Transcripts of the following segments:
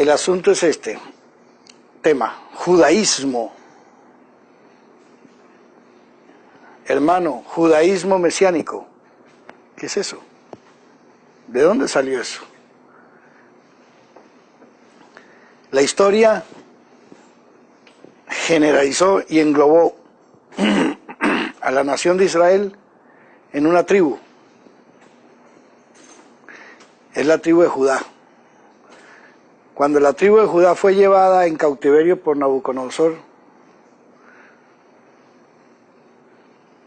el asunto es este tema, judaísmo. Hermano, judaísmo mesiánico. ¿Qué es eso? ¿De dónde salió eso? La historia generalizó y englobó a la nación de Israel en una tribu. Es la tribu de Judá. Cuando la tribu de Judá fue llevada en cautiverio por Nabucodonosor,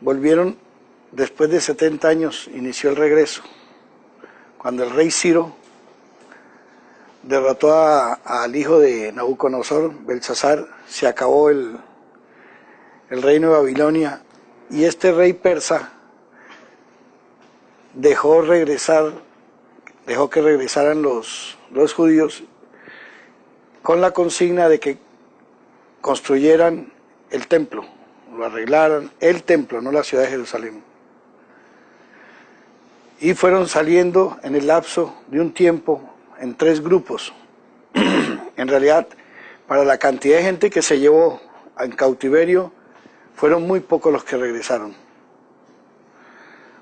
volvieron después de 70 años, inició el regreso. Cuando el rey Ciro derrotó al hijo de Nabucodonosor, Belsasar, se acabó el reino de Babilonia, y este rey persa dejó que regresaran los judíos con la consigna de que construyeran el templo, lo arreglaran, el templo, no la ciudad de Jerusalén. Y fueron saliendo en el lapso de un tiempo en 3 grupos. En realidad, para la cantidad de gente que se llevó en cautiverio, fueron muy pocos los que regresaron.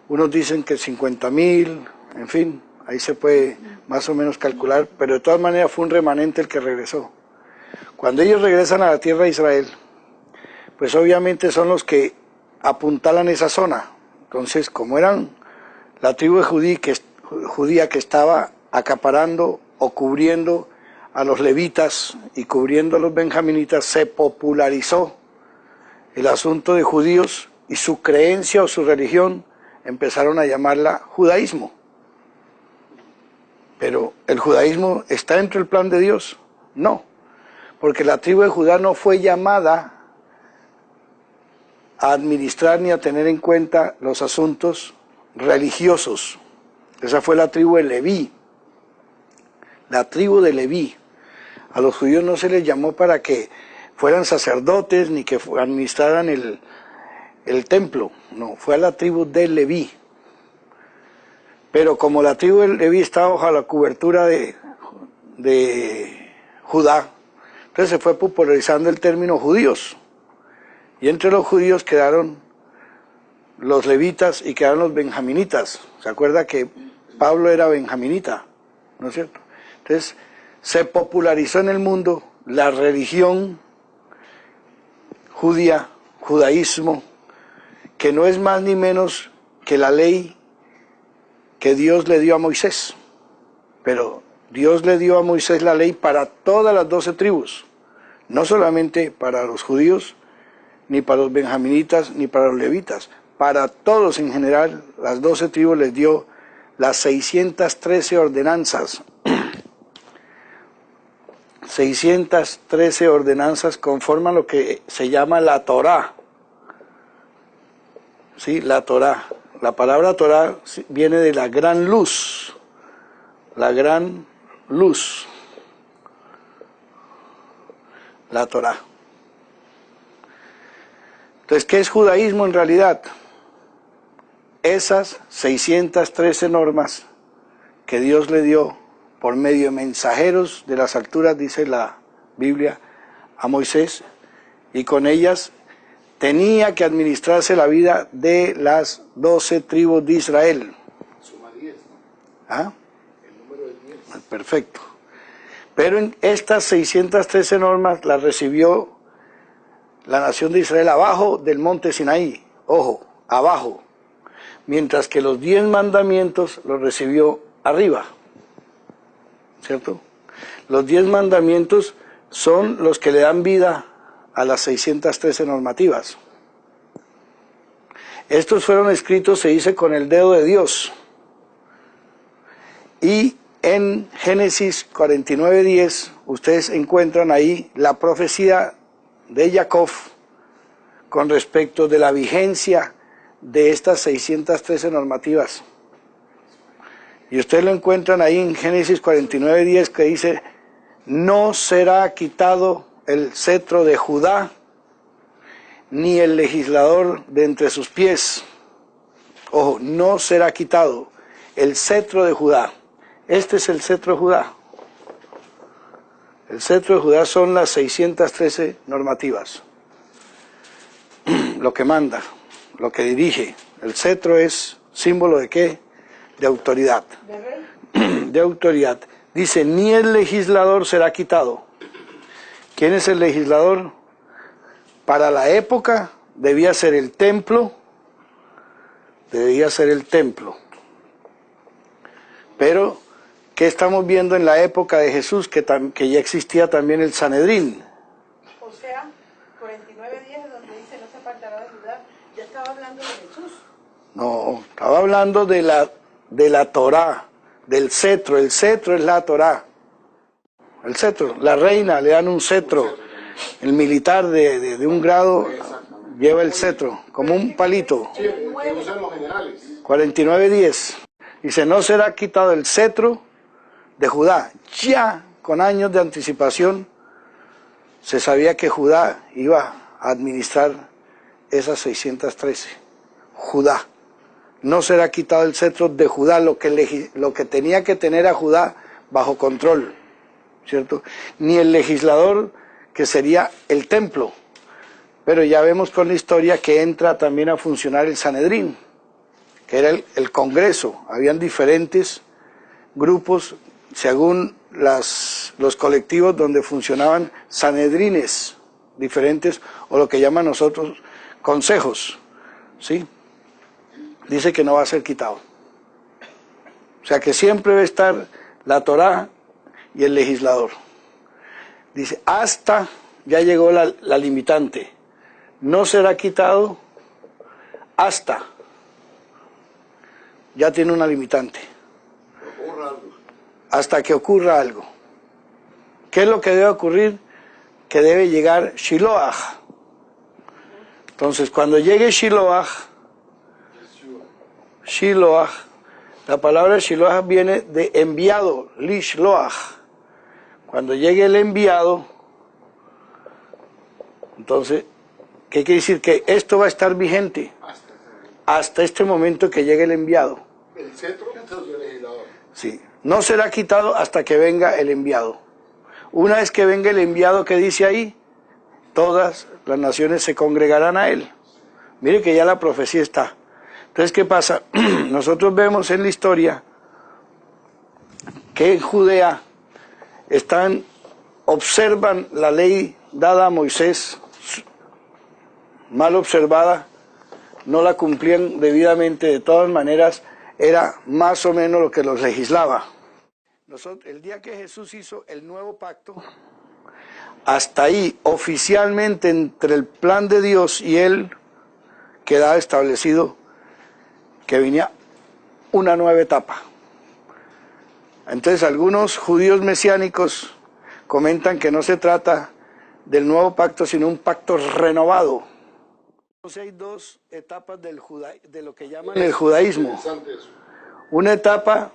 Unos dicen que 50.000, en fin, ahí se puede más o menos calcular, pero de todas maneras fue un remanente el que regresó. Cuando ellos regresan a la tierra de Israel, pues obviamente son los que apuntalan esa zona. Entonces, como eran la tribu judía que estaba acaparando o cubriendo a los levitas y cubriendo a los benjaminitas, se popularizó el asunto de judíos y su creencia o su religión empezaron a llamarla judaísmo. Pero ¿el judaísmo está dentro del plan de Dios? No, porque la tribu de Judá no fue llamada a administrar ni a tener en cuenta los asuntos religiosos. Esa fue la tribu de Leví, la tribu de Leví. A los judíos no se les llamó para que fueran sacerdotes ni que administraran el templo, no, fue a la tribu de Leví. Pero como la tribu de Leví estaba bajo la cobertura de Judá, entonces se fue popularizando el término judíos. Y entre los judíos quedaron los levitas y quedaron los benjaminitas. ¿Se acuerda que Pablo era benjaminita? ¿No es cierto? Entonces se popularizó en el mundo la religión judía, judaísmo, que no es más ni menos que la ley que Dios le dio a Moisés. Pero Dios le dio a Moisés la ley para todas las 12 tribus, no solamente para los judíos, ni para los benjaminitas, ni para los levitas. Para todos en general, las 12 tribus les dio las 613 ordenanzas. 613 ordenanzas conforman lo que se llama la Torá. Sí, la Torá. La palabra Torá viene de la gran luz. La gran luz. La Torá. Entonces, ¿qué es judaísmo en realidad? Esas 613 normas que Dios le dio por medio de mensajeros de las alturas, dice la Biblia, a Moisés, y con ellas tenía que administrarse la vida de las 12 tribus de Israel. Suma 10, ¿no? ¿Ah? El número es 10. Perfecto. Pero en estas 613 normas las recibió la nación de Israel abajo del monte Sinaí. Ojo, abajo. Mientras que los 10 mandamientos los recibió arriba. ¿Cierto? Los 10 mandamientos son los que le dan vida a las 613 normativas. Estos fueron escritos, se dice, con el dedo de Dios. Y en Génesis 49:10, ustedes encuentran ahí la profecía de Jacob con respecto de la vigencia de estas 613 normativas. Y ustedes lo encuentran ahí en Génesis 49:10, que dice: no será quitado el cetro de Judá, ni el legislador de entre sus pies. Ojo, no será quitado el cetro de Judá. Este es el cetro de Judá. El cetro de Judá son las 613 normativas. Lo que manda, lo que dirige. El cetro es símbolo de ¿qué? De autoridad. ¿De rey? De autoridad. Dice, ni el legislador será quitado. ¿Quién es el legislador? Para la época debía ser el templo, Pero, ¿qué estamos viendo en la época de Jesús? Que ya existía también el Sanedrín. O sea, 49:10, donde dice no se apartará de Judá, ya estaba hablando de Jesús. No, estaba hablando de la Torá, del cetro. El cetro es la Torá. El cetro, la reina le dan un cetro. El militar de un grado lleva el cetro, como un palito. Sí, que usan los generales. 49:10. Dice, no será quitado el cetro de Judá. Ya con años de anticipación se sabía que Judá iba a administrar esas 613. Judá. No será quitado el cetro de Judá, lo que tenía que tener a Judá bajo control, ¿cierto? Ni el legislador, que sería el templo. Pero ya vemos con la historia que entra también a funcionar el Sanedrín, que era el Congreso. Habían diferentes grupos, según los colectivos donde funcionaban sanedrines diferentes, o lo que llaman nosotros consejos, ¿sí? Dice que no va a ser quitado. O sea que siempre va a estar la Torá y el legislador. Dice, hasta, ya llegó la limitante, no será quitado hasta, ya tiene una limitante, hasta que ocurra algo. ¿Qué es lo que debe ocurrir? Que debe llegar Shiloach. Entonces, cuando llegue Shiloach, la palabra Shiloach viene de enviado, Lishloach. Cuando llegue el enviado, entonces, ¿qué quiere decir? Que esto va a estar vigente hasta este momento que llegue el enviado. El cetro del legislador. Sí, no será quitado hasta que venga el enviado. Una vez que venga el enviado, que dice ahí, todas las naciones se congregarán a él. Mire que ya la profecía está. Entonces, ¿qué pasa? Nosotros vemos en la historia que en Judea observan la ley dada a Moisés, mal observada, no la cumplían debidamente. De todas maneras, era más o menos lo que los legislaba. El día que Jesús hizo el nuevo pacto, hasta ahí, oficialmente, entre el plan de Dios y él, quedaba establecido que venía una nueva etapa. Entonces, algunos judíos mesiánicos comentan que no se trata del nuevo pacto, sino un pacto renovado. Entonces, hay dos etapas de lo que llaman el judaísmo. Una etapa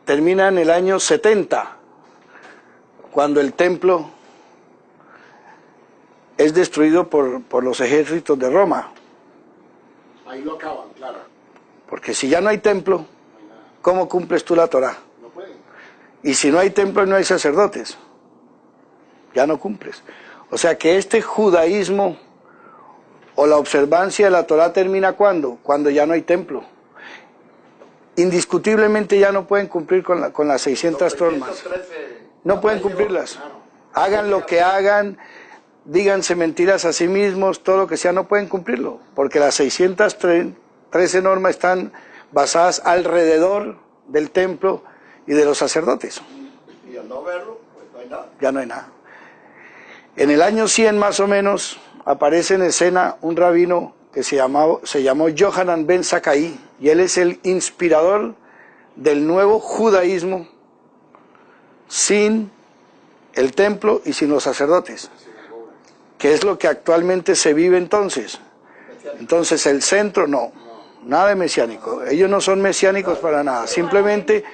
termina en el año 70, cuando el templo es destruido por los ejércitos de Roma. Ahí lo acaban, claro. Porque si ya no hay templo, ¿cómo cumples tú la Torá? No pueden. Y si no hay templo y no hay sacerdotes, ya no cumples. O sea que este judaísmo o la observancia de la Torá termina ¿cuándo? Cuando ya no hay templo. Indiscutiblemente ya no pueden cumplir con las 600 normas. No pueden cumplirlas. Hagan lo que hagan, díganse mentiras a sí mismos, todo lo que sea, no pueden cumplirlo. Porque las 613 normas están basadas alrededor del templo y de los sacerdotes. Y al no verlo, pues no hay nada. Ya no hay nada. En el año 100 más o menos aparece en escena un rabino que se llamó Yohanan ben Zakkai, y él es el inspirador del nuevo judaísmo sin el templo y sin los sacerdotes, que es lo que actualmente se vive entonces. Entonces el centro no, nada de mesiánico, ellos no son mesiánicos para nada, simplemente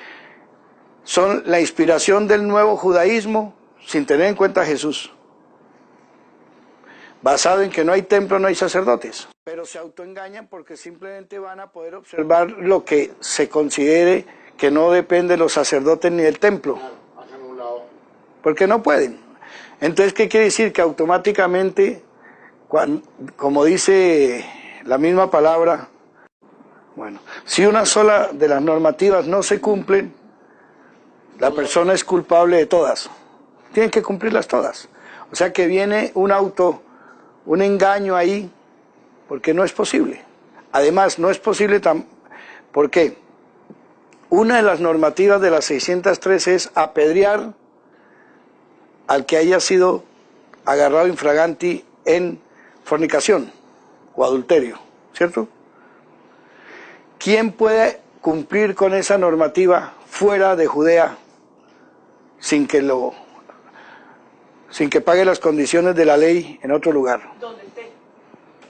son la inspiración del nuevo judaísmo sin tener en cuenta a Jesús, basado en que no hay templo, no hay sacerdotes. Pero se autoengañan porque simplemente van a poder observar lo que se considere que no depende de los sacerdotes ni del templo. Claro, hacen un lado. porque no pueden. Entonces, ¿qué quiere decir? Que automáticamente, como dice la misma palabra, bueno, si una sola de las normativas no se cumplen, la persona es culpable de todas. Tienen que cumplirlas todas. O sea que viene un engaño ahí, porque no es posible. Además, no es posible ¿por qué? Una de las normativas de las 613 es apedrear al que haya sido agarrado infraganti en fornicación o adulterio, ¿cierto? ¿Quién puede cumplir con esa normativa fuera de Judea sin que pague las condiciones de la ley en otro lugar? Donde esté.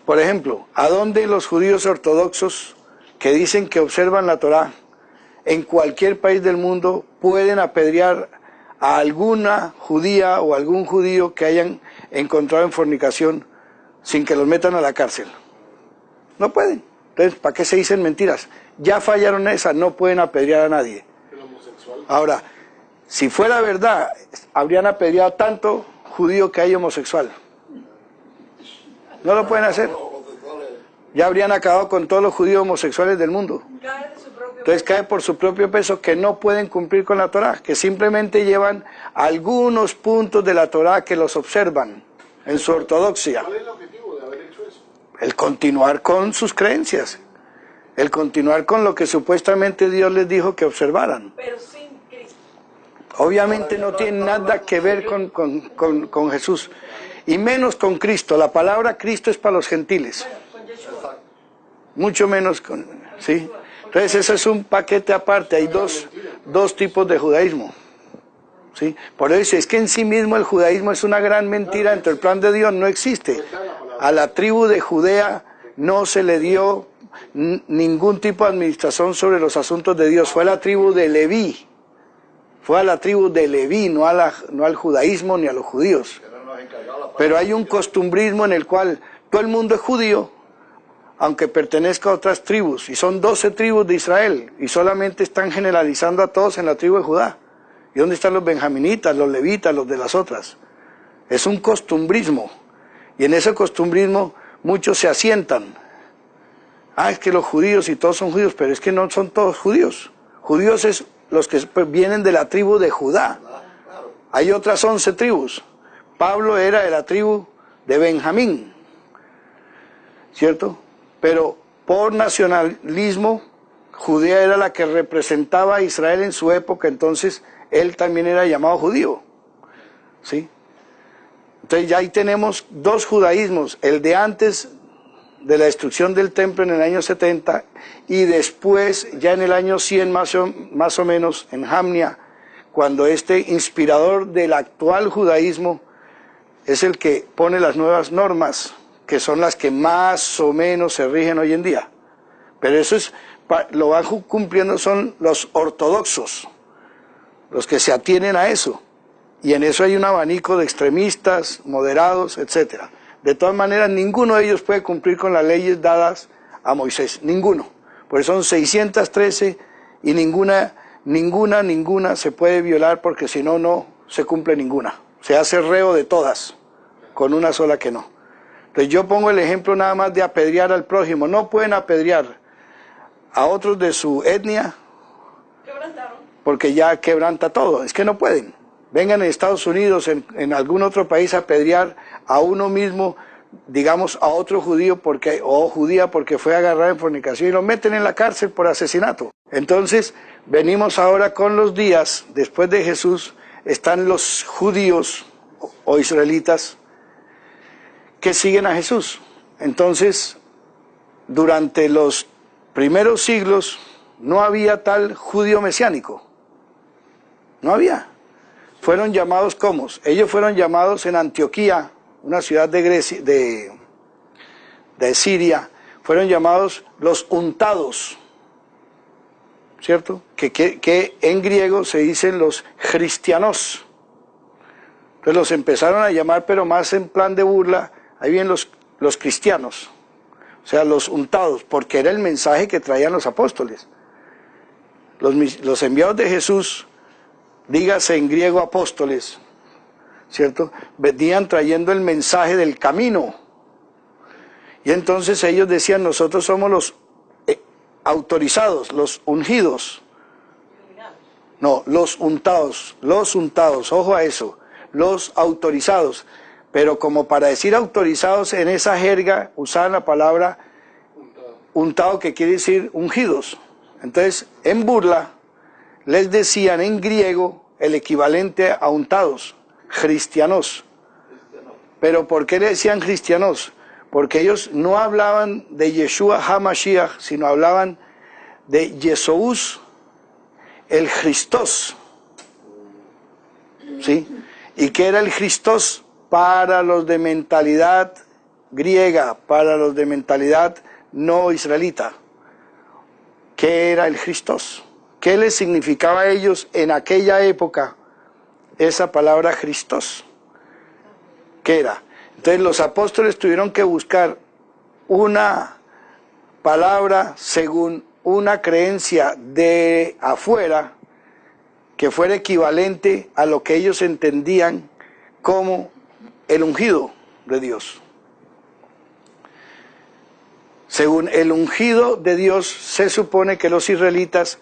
Por ejemplo, ¿a dónde los judíos ortodoxos que dicen que observan la Torá en cualquier país del mundo pueden apedrear a alguna judía o algún judío que hayan encontrado en fornicación sin que los metan a la cárcel? No pueden. Entonces, ¿para qué se dicen mentiras? Ya fallaron esa, no pueden apedrear a nadie. Ahora, si fuera verdad, habrían apedreado tanto judío que hay homosexual. No lo pueden hacer. Ya habrían acabado con todos los judíos homosexuales del mundo. Entonces cae por su propio peso que no pueden cumplir con la Torá, que simplemente llevan algunos puntos de la Torá que los observan en su ortodoxia. ¿Cuál es el objetivo de haber hecho eso? El continuar con sus creencias, el continuar con lo que supuestamente Dios les dijo que observaran. Pero sin Cristo. Obviamente no tiene nada que ver con Jesús, y menos con Cristo. La palabra Cristo es para los gentiles, Con Yeshua. mucho menos con... ¿sí? Entonces ese es un paquete aparte, hay dos tipos de judaísmo. ¿Sí? Por eso dice, es que en sí mismo el judaísmo es una gran mentira, dentro del plan de Dios no existe. A la tribu de Judea no se le dio ningún tipo de administración sobre los asuntos de Dios, fue a la tribu de Leví. Fue a la tribu de Leví, no al judaísmo ni a los judíos. Pero hay un costumbrismo en el cual todo el mundo es judío, aunque pertenezca a otras tribus, y son 12 tribus de Israel, y solamente están generalizando a todos en la tribu de Judá. ¿Y dónde están los benjaminitas, los levitas, los de las otras? Es un costumbrismo, y en ese costumbrismo muchos se asientan. Es que los judíos y todos son judíos, pero es que no son todos judíos. Judíos es los que vienen de la tribu de Judá. Hay otras 11 tribus. Pablo era de la tribu de Benjamín, ¿cierto? Pero por nacionalismo, Judea era la que representaba a Israel en su época, entonces él también era llamado judío, ¿sí? Entonces ya ahí tenemos dos judaísmos, el de antes de la destrucción del templo en el año 70 y después ya en el año 100 más o menos en Jamnia, cuando este inspirador del actual judaísmo es el que pone las nuevas normas, que son las que más o menos se rigen hoy en día. Pero eso lo van cumpliendo son los ortodoxos, los que se atienen a eso. Y en eso hay un abanico de extremistas, moderados, etc. De todas maneras, ninguno de ellos puede cumplir con las leyes dadas a Moisés. Ninguno. Porque son 613 y ninguna se puede violar porque si no, no se cumple ninguna. Se hace reo de todas, con una sola que no. Entonces yo pongo el ejemplo nada más de apedrear al prójimo. No pueden apedrear a otros de su etnia porque ya quebranta todo. Es que no pueden. Vengan en Estados Unidos, en algún otro país a apedrear a uno mismo, digamos a otro judío o judía porque fue agarrado en fornicación y lo meten en la cárcel por asesinato. Entonces venimos ahora con los días, después de Jesús, están los judíos o israelitas que siguen a Jesús. Entonces, durante los primeros siglos no había tal judío mesiánico. No había. Fueron llamados ¿cómo? Ellos fueron llamados en Antioquía, una ciudad de Grecia, de Siria, fueron llamados los untados, ¿cierto? Que en griego se dicen los cristianos. Entonces los empezaron a llamar, pero más en plan de burla, ahí vienen los cristianos, o sea, los untados, porque era el mensaje que traían los apóstoles. Los enviados de Jesús, dígase en griego apóstoles, ¿cierto? Venían trayendo el mensaje del camino. Y entonces ellos decían, nosotros somos los autorizados, los ungidos. No, los untados, ojo a eso, los autorizados. Pero como para decir autorizados, en esa jerga usaban la palabra untado, que quiere decir ungidos. Entonces, en burla, les decían en griego el equivalente a untados, cristianos. ¿Pero por qué le decían cristianos? Porque ellos no hablaban de Yeshua HaMashiach, sino hablaban de Jesús, el Christos. ¿Sí? ¿Y qué era el Christos? Para los de mentalidad griega, para los de mentalidad no israelita. ¿Qué era el Christos? ¿Qué les significaba a ellos en aquella época esa palabra Christos? ¿Qué era? Entonces los apóstoles tuvieron que buscar una palabra según una creencia de afuera que fuera equivalente a lo que ellos entendían como el ungido de Dios. Según el ungido de Dios, se supone que los israelitas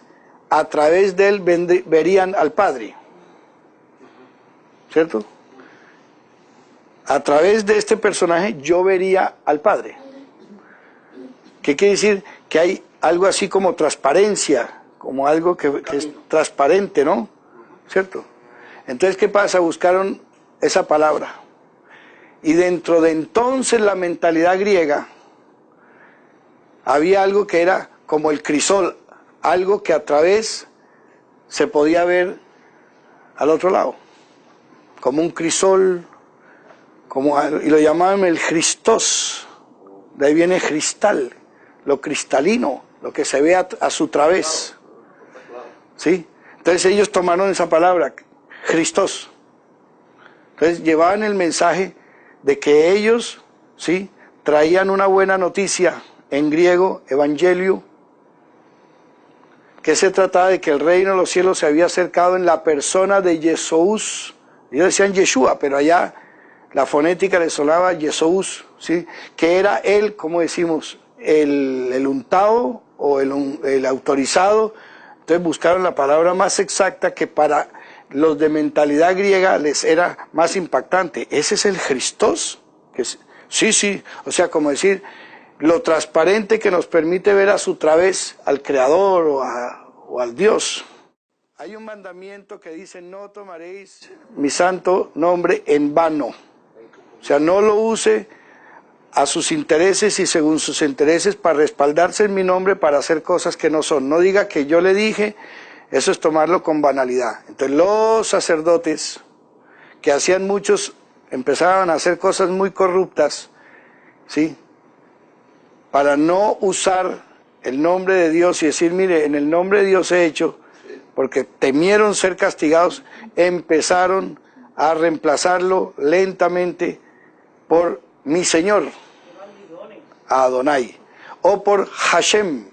a través de él verían al Padre. ¿Cierto? A través de este personaje yo vería al Padre. ¿Qué quiere decir? Que hay algo así como transparencia, como algo que es transparente, ¿no? ¿Cierto? Entonces, ¿qué pasa? Buscaron esa palabra. Y dentro de entonces la mentalidad griega, había algo que era como el crisol, algo que a través se podía ver al otro lado, como un crisol, y lo llamaban el Christos, de ahí viene cristal, lo cristalino, lo que se ve a su través, ¿sí? Entonces ellos tomaron esa palabra, Christos, entonces llevaban el mensaje de que ellos, ¿sí?, traían una buena noticia, en griego, evangelio, que se trataba de que el reino de los cielos se había acercado en la persona de Jesús. Ellos decían Yeshua, pero allá la fonética le sonaba Jesús, ¿sí?, que era él, como decimos, el untado o el autorizado. Entonces buscaron la palabra más exacta que para los de mentalidad griega les era más impactante. ¿Ese es el Christos? Sí, o sea, como decir, lo transparente que nos permite ver a su través al Creador o al Dios. Hay un mandamiento que dice, no tomaréis mi santo nombre en vano. O sea, no lo use a sus intereses y según sus intereses para respaldarse en mi nombre para hacer cosas que no son. No diga que yo le dije, eso es tomarlo con banalidad. Entonces los sacerdotes, que hacían muchos, empezaban a hacer cosas muy corruptas, ¿sí?, para no usar el nombre de Dios y decir, mire, en el nombre de Dios he hecho, porque temieron ser castigados, empezaron a reemplazarlo lentamente por mi Señor, Adonai, o por Hashem,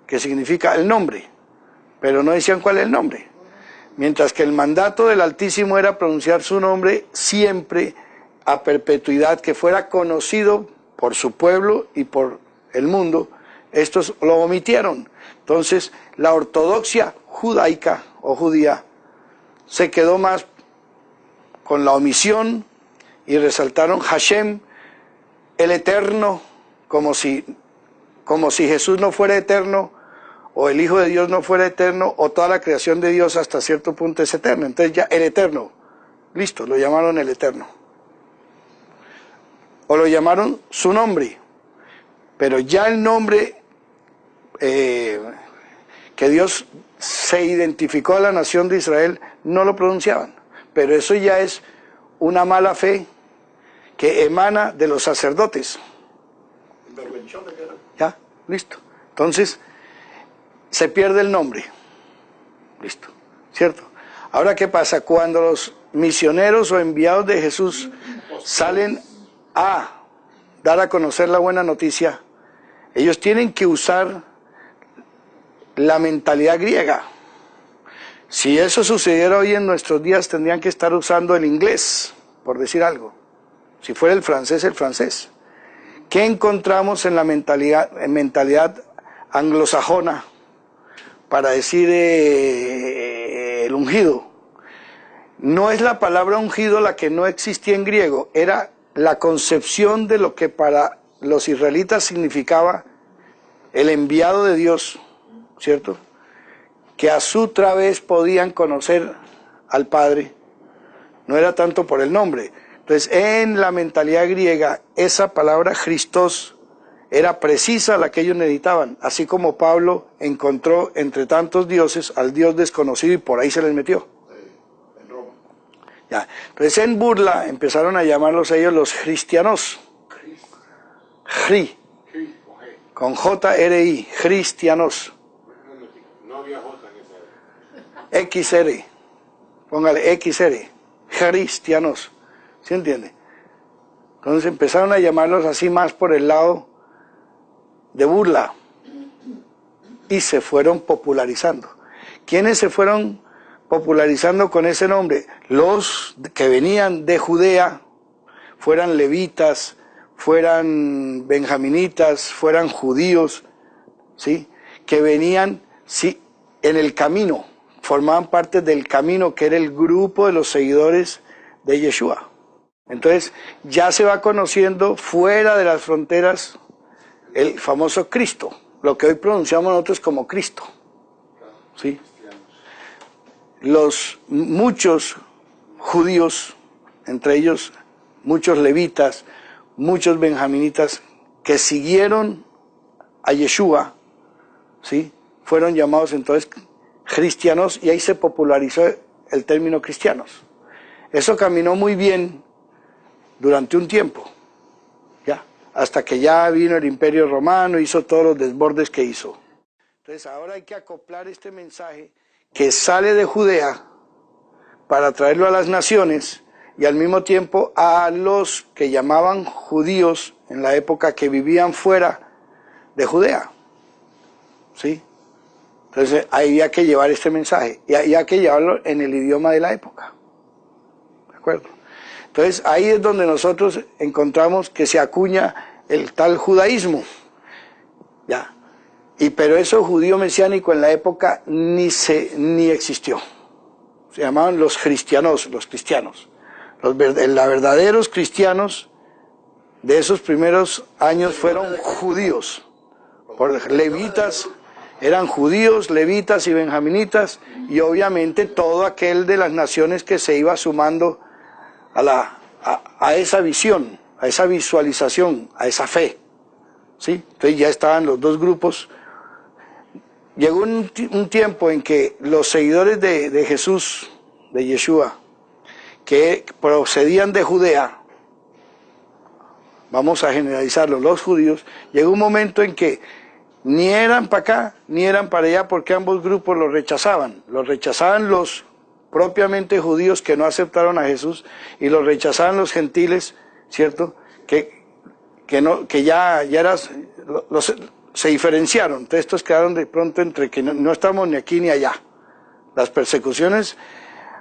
que significa el nombre, pero no decían cuál es el nombre. Mientras que el mandato del Altísimo era pronunciar su nombre siempre a perpetuidad, que fuera conocido por su pueblo y por el mundo, estos lo omitieron. Entonces, la ortodoxia judaica o judía se quedó más con la omisión y resaltaron Hashem, el eterno, como si Jesús no fuera eterno, o el Hijo de Dios no fuera eterno, o toda la creación de Dios hasta cierto punto es eterna. Entonces ya el eterno, listo, lo llamaron el eterno. O lo llamaron su nombre. Pero ya el nombre que Dios se identificó a la nación de Israel, no lo pronunciaban. Pero eso ya es una mala fe que emana de los sacerdotes. Ya, listo. Entonces, se pierde el nombre. Listo, ¿cierto? Ahora, ¿qué pasa? Cuando los misioneros o enviados de Jesús salen a dar a conocer la buena noticia, ellos tienen que usar la mentalidad griega. Si eso sucediera hoy en nuestros días, tendrían que estar usando el inglés, por decir algo. Si fuera el francés, el francés. ¿Qué encontramos en la mentalidad anglosajona para decir el ungido? No es la palabra ungido la que no existía en griego, era la concepción de lo que para los israelitas significaba el enviado de Dios, ¿cierto? Que a su través podían conocer al Padre. No era tanto por el nombre. Entonces, en la mentalidad griega, esa palabra Christos era precisa la que ellos necesitaban, así como Pablo encontró entre tantos dioses al Dios desconocido y por ahí se les metió. En Roma. Ya. Entonces, en burla empezaron a llamarlos ellos los cristianos. Con J-R-I, cristianos. No había J en esa época. XR, póngale XR, cristianos. ¿Sí entiende? Entonces empezaron a llamarlos así más por el lado de burla y se fueron popularizando. ¿Quiénes se fueron popularizando con ese nombre? Los que venían de Judea, fueran levitas, fueran benjaminitas, fueran judíos, ¿sí? Que venían, sí, en el camino, formaban parte del camino que era el grupo de los seguidores de Yeshua. Entonces ya se va conociendo fuera de las fronteras el famoso Cristo, lo que hoy pronunciamos nosotros como Cristo, ¿sí? Muchos judíos, entre ellos muchos levitas, muchos benjaminitas que siguieron a Yeshua, ¿sí? Fueron llamados entonces cristianos y ahí se popularizó el término cristianos. Eso caminó muy bien durante un tiempo, ya, hasta que ya vino el Imperio Romano, hizo todos los desbordes que hizo. Entonces ahora hay que acoplar este mensaje que sale de Judea para traerlo a las naciones y al mismo tiempo a los que llamaban judíos en la época que vivían fuera de Judea, ¿sí? Entonces había que llevar este mensaje y había que llevarlo en el idioma de la época, ¿de acuerdo? Entonces ahí es donde nosotros encontramos que se acuña el tal judaísmo, ya. Pero eso judío mesiánico en la época ni existió. Se llamaban los cristianos, los cristianos. Los verdaderos cristianos de esos primeros años fueron judíos. Levitas, eran judíos, levitas y benjaminitas, y obviamente todo aquel de las naciones que se iba sumando a esa visión, a esa visualización, a esa fe, ¿sí? Entonces ya estaban los dos grupos. Llegó un tiempo en que los seguidores de Jesús, de Yeshua, que procedían de Judea, vamos a generalizarlo, los judíos, llegó un momento en que ni eran para acá, ni eran para allá, porque ambos grupos los rechazaban los propiamente judíos que no aceptaron a Jesús, y los rechazaban los gentiles, ¿cierto? Que ya se diferenciaron. Entonces estos quedaron de pronto entre que no estamos ni aquí ni allá. Las persecuciones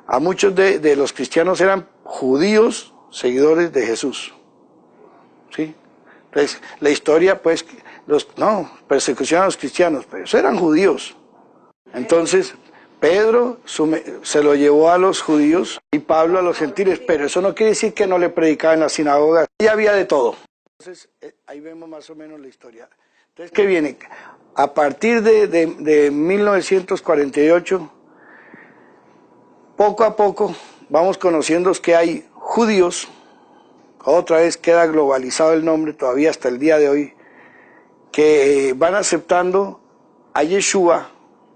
a muchos de los cristianos eran judíos seguidores de Jesús, ¿sí? Entonces la historia, pues, persecución a los cristianos, pero eso eran judíos. Entonces Pedro se lo llevó a los judíos y Pablo a los gentiles, pero eso no quiere decir que no le predicaba en las sinagogas. Y había de todo. Entonces ahí vemos más o menos la historia. Entonces, ¿qué viene? A partir de 1948, poco a poco vamos conociendo que hay judíos, otra vez queda globalizado el nombre todavía hasta el día de hoy, que van aceptando a Yeshua,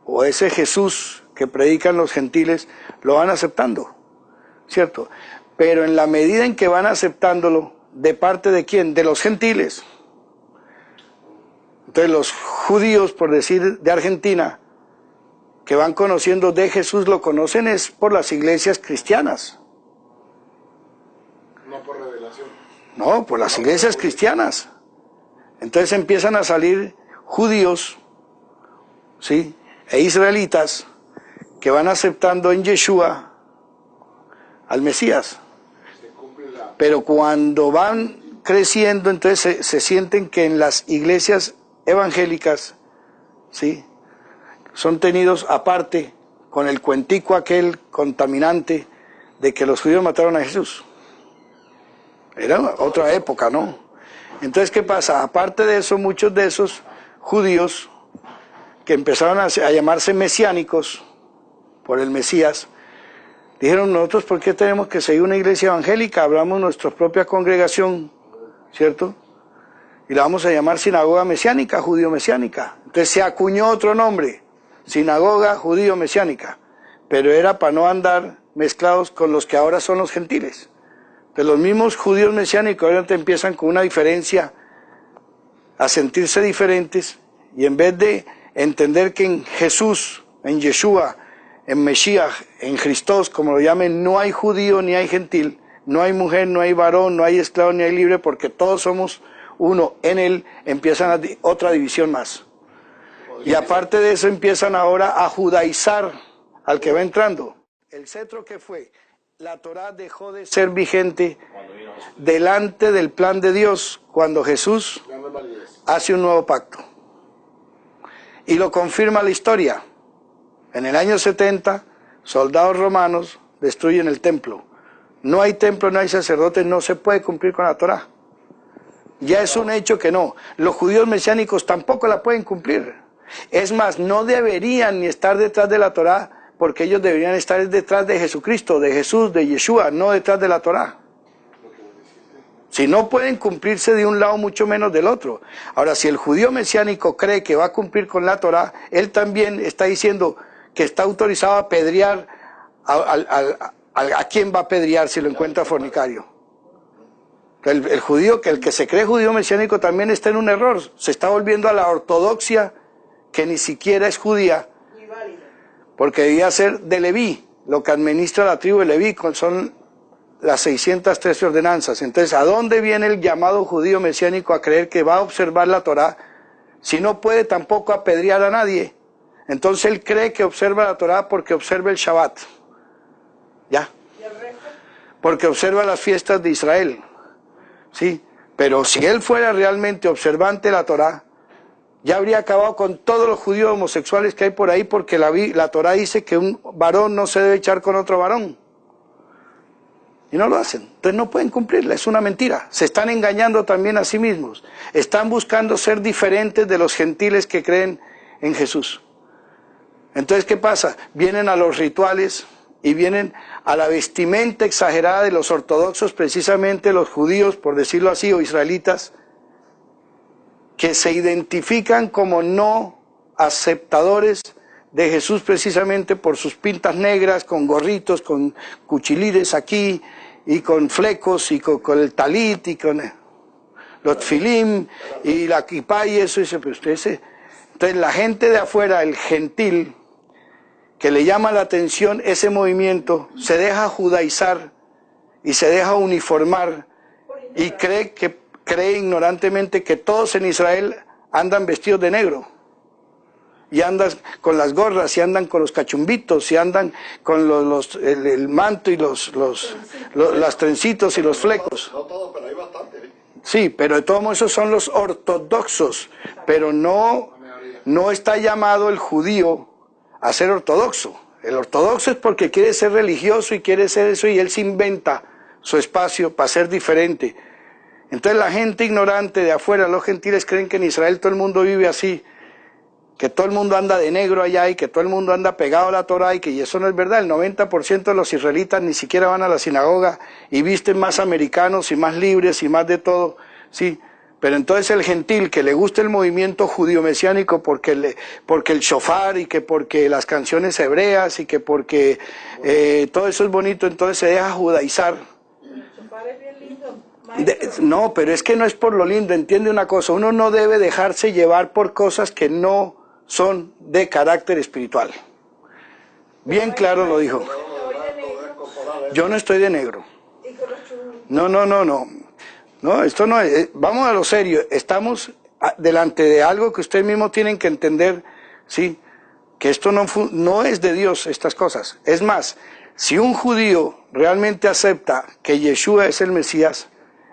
o ese Jesús que predican los gentiles, lo van aceptando, ¿cierto? Pero en la medida en que van aceptándolo, ¿de parte de quién? De los gentiles. Entonces los judíos, por decir, de Argentina, que van conociendo de Jesús, lo conocen es por las iglesias cristianas. No por revelación. No, por las iglesias cristianas. Entonces empiezan a salir judíos, ¿sí? E israelitas que van aceptando en Yeshua al Mesías. Se cumple Pero cuando van creciendo, entonces se sienten que en las iglesias evangélicas, ¿sí?, son tenidos aparte con el cuentico aquel contaminante de que los judíos mataron a Jesús. Era otra época, ¿no? Entonces, ¿qué pasa? Aparte de eso, muchos de esos judíos que empezaron a llamarse mesiánicos por el Mesías, dijeron, nosotros, ¿por qué tenemos que seguir una iglesia evangélica? Abramos nuestra propia congregación, ¿cierto? Y la vamos a llamar sinagoga mesiánica, judío mesiánica. Entonces se acuñó otro nombre, sinagoga judío mesiánica, pero era para no andar mezclados con los que ahora son los gentiles. Entonces los mismos judíos mesiánicos ahora te empiezan con una diferencia, a sentirse diferentes, y en vez de entender que en Jesús, en Yeshua, en Mesías, en Christos, como lo llamen, no hay judío ni hay gentil, no hay mujer, no hay varón, no hay esclavo ni hay libre, porque todos somos uno. En él empiezan otra división más. Y aparte de eso empiezan ahora a judaizar al que va entrando. El cetro que fue, la Torá dejó de ser vigente delante del plan de Dios cuando Jesús hace un nuevo pacto. Y lo confirma la historia. En el año 70, soldados romanos destruyen el templo. No hay templo, no hay sacerdotes, no se puede cumplir con la Torá. Ya es un hecho que no. Los judíos mesiánicos tampoco la pueden cumplir. Es más, no deberían ni estar detrás de la Torá, porque ellos deberían estar detrás de Jesucristo, de Jesús, de Yeshua, no detrás de la Torá. Si no pueden cumplirse de un lado, mucho menos del otro. Ahora, si el judío mesiánico cree que va a cumplir con la Torá, él también está diciendo que está autorizado a apedrear a quién va a apedrear si lo encuentra fornicario. El judío, el que se cree judío mesiánico también está en un error, se está volviendo a la ortodoxia, que ni siquiera es judía, porque debía ser de Leví, lo que administra la tribu de Leví, son las 613 ordenanzas. Entonces, ¿a dónde viene el llamado judío mesiánico a creer que va a observar la Torá, si no puede tampoco apedrear a nadie? Entonces él cree que observa la Torá porque observa el Shabbat, ¿ya? ¿Y el resto? Porque observa las fiestas de Israel, ¿sí? Pero si él fuera realmente observante de la Torá, ya habría acabado con todos los judíos homosexuales que hay por ahí, porque la Torá dice que un varón no se debe echar con otro varón. Y no lo hacen, entonces no pueden cumplirla, es una mentira. Se están engañando también a sí mismos. Están buscando ser diferentes de los gentiles que creen en Jesús. Entonces, ¿qué pasa? Vienen a los rituales y vienen a la vestimenta exagerada de los ortodoxos, precisamente los judíos, por decirlo así, o israelitas, que se identifican como no aceptadores de Jesús precisamente por sus pintas negras, con gorritos, con cuchilires aquí, y con flecos, y con el talit, y con los tfilim, y la kipá, y eso, pero entonces la gente de afuera, el gentil, que le llama la atención ese movimiento, se deja judaizar y se deja uniformar y cree ignorantemente que todos en Israel andan vestidos de negro y andan con las gorras y andan con los cachumbitos y andan con el manto y las trencitos y los flecos. No todo, pero hay bastante. Sí, pero de todos modos esos son los ortodoxos, pero no está llamado el judío a ser ortodoxo. El ortodoxo es porque quiere ser religioso y quiere ser eso, y él se inventa su espacio para ser diferente. Entonces la gente ignorante de afuera, los gentiles, creen que en Israel todo el mundo vive así, que todo el mundo anda de negro allá y que todo el mundo anda pegado a la Torá, y eso no es verdad. El 90% de los israelitas ni siquiera van a la sinagoga y visten más americanos y más libres y más de todo, sí. Pero entonces el gentil que le gusta el movimiento judío mesiánico porque el shofar y que porque las canciones hebreas y que porque todo eso es bonito, entonces se deja judaizar. El shofar es bien lindo. No, pero es que no es por lo lindo, entiende una cosa, uno no debe dejarse llevar por cosas que no son de carácter espiritual. Bien claro lo dijo. Yo no estoy de negro. No. No, esto no es, vamos a lo serio, estamos delante de algo que ustedes mismos tienen que entender, ¿sí? Que esto no es de Dios, estas cosas. Es más, si un judío realmente acepta que Yeshua es el Mesías,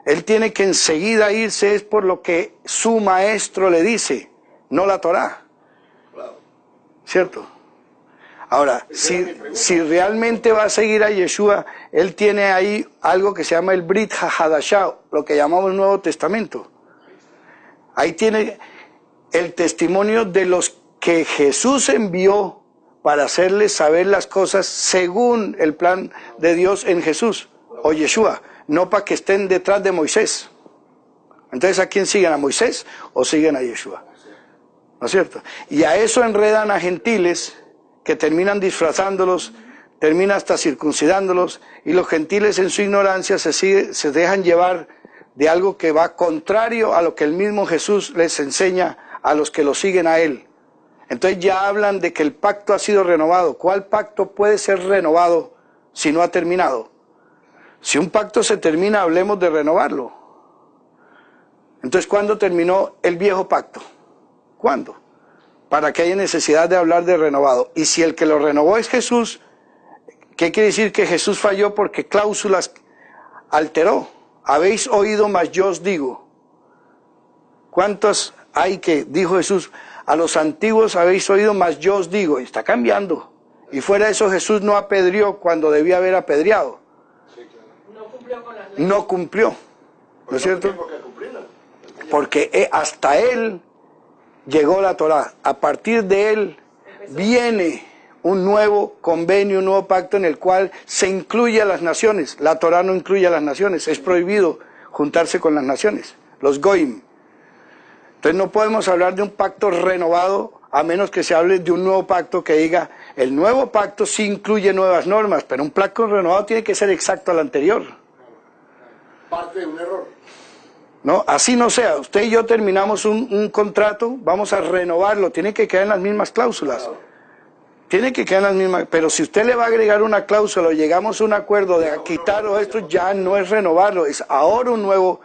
él tiene que enseguida irse es por lo que su maestro le dice, no la Torá. ¿Cierto? Ahora, si realmente va a seguir a Yeshua, él tiene ahí algo que se llama el Brit HaHadashah, lo que llamamos Nuevo Testamento. Ahí tiene el testimonio de los que Jesús envió para hacerles saber las cosas según el plan de Dios en Jesús o Yeshua, no para que estén detrás de Moisés. Entonces, ¿a quién siguen? ¿A Moisés o siguen a Yeshua? ¿No es cierto? Y a eso enredan a gentiles que terminan disfrazándolos, terminan hasta circuncidándolos, y los gentiles en su ignorancia se dejan llevar de algo que va contrario a lo que el mismo Jesús les enseña a los que lo siguen a él. Entonces ya hablan de que el pacto ha sido renovado. ¿Cuál pacto puede ser renovado si no ha terminado? Si un pacto se termina, hablemos de renovarlo. Entonces, ¿cuándo terminó el viejo pacto? ¿Cuándo? Para que haya necesidad de hablar de renovado. Y si el que lo renovó es Jesús, ¿qué quiere decir? Que Jesús falló porque cláusulas alteró. Habéis oído, mas yo os digo. ¿Cuántos hay que, dijo Jesús, a los antiguos habéis oído, mas yo os digo? Y está cambiando. Y fuera de eso, Jesús no apedreó cuando debía haber apedreado. No cumplió con las leyes. No cumplió. ¿No es cierto? Porque hasta él llegó la Torá. A partir de él viene un nuevo convenio, un nuevo pacto en el cual se incluye a las naciones. La Torá no incluye a las naciones. Es prohibido juntarse con las naciones, los goim. Entonces no podemos hablar de un pacto renovado a menos que se hable de un nuevo pacto que diga, el nuevo pacto sí incluye nuevas normas, pero un pacto renovado tiene que ser exacto al anterior. Parte de un error. ¿No? Así no sea, usted y yo terminamos un contrato, vamos a renovarlo, tiene que quedar en las mismas cláusulas. Tiene que quedar en las mismas, pero si usted le va a agregar una cláusula o llegamos a un acuerdo de quitar esto, ya no es renovarlo, es ahora un nuevo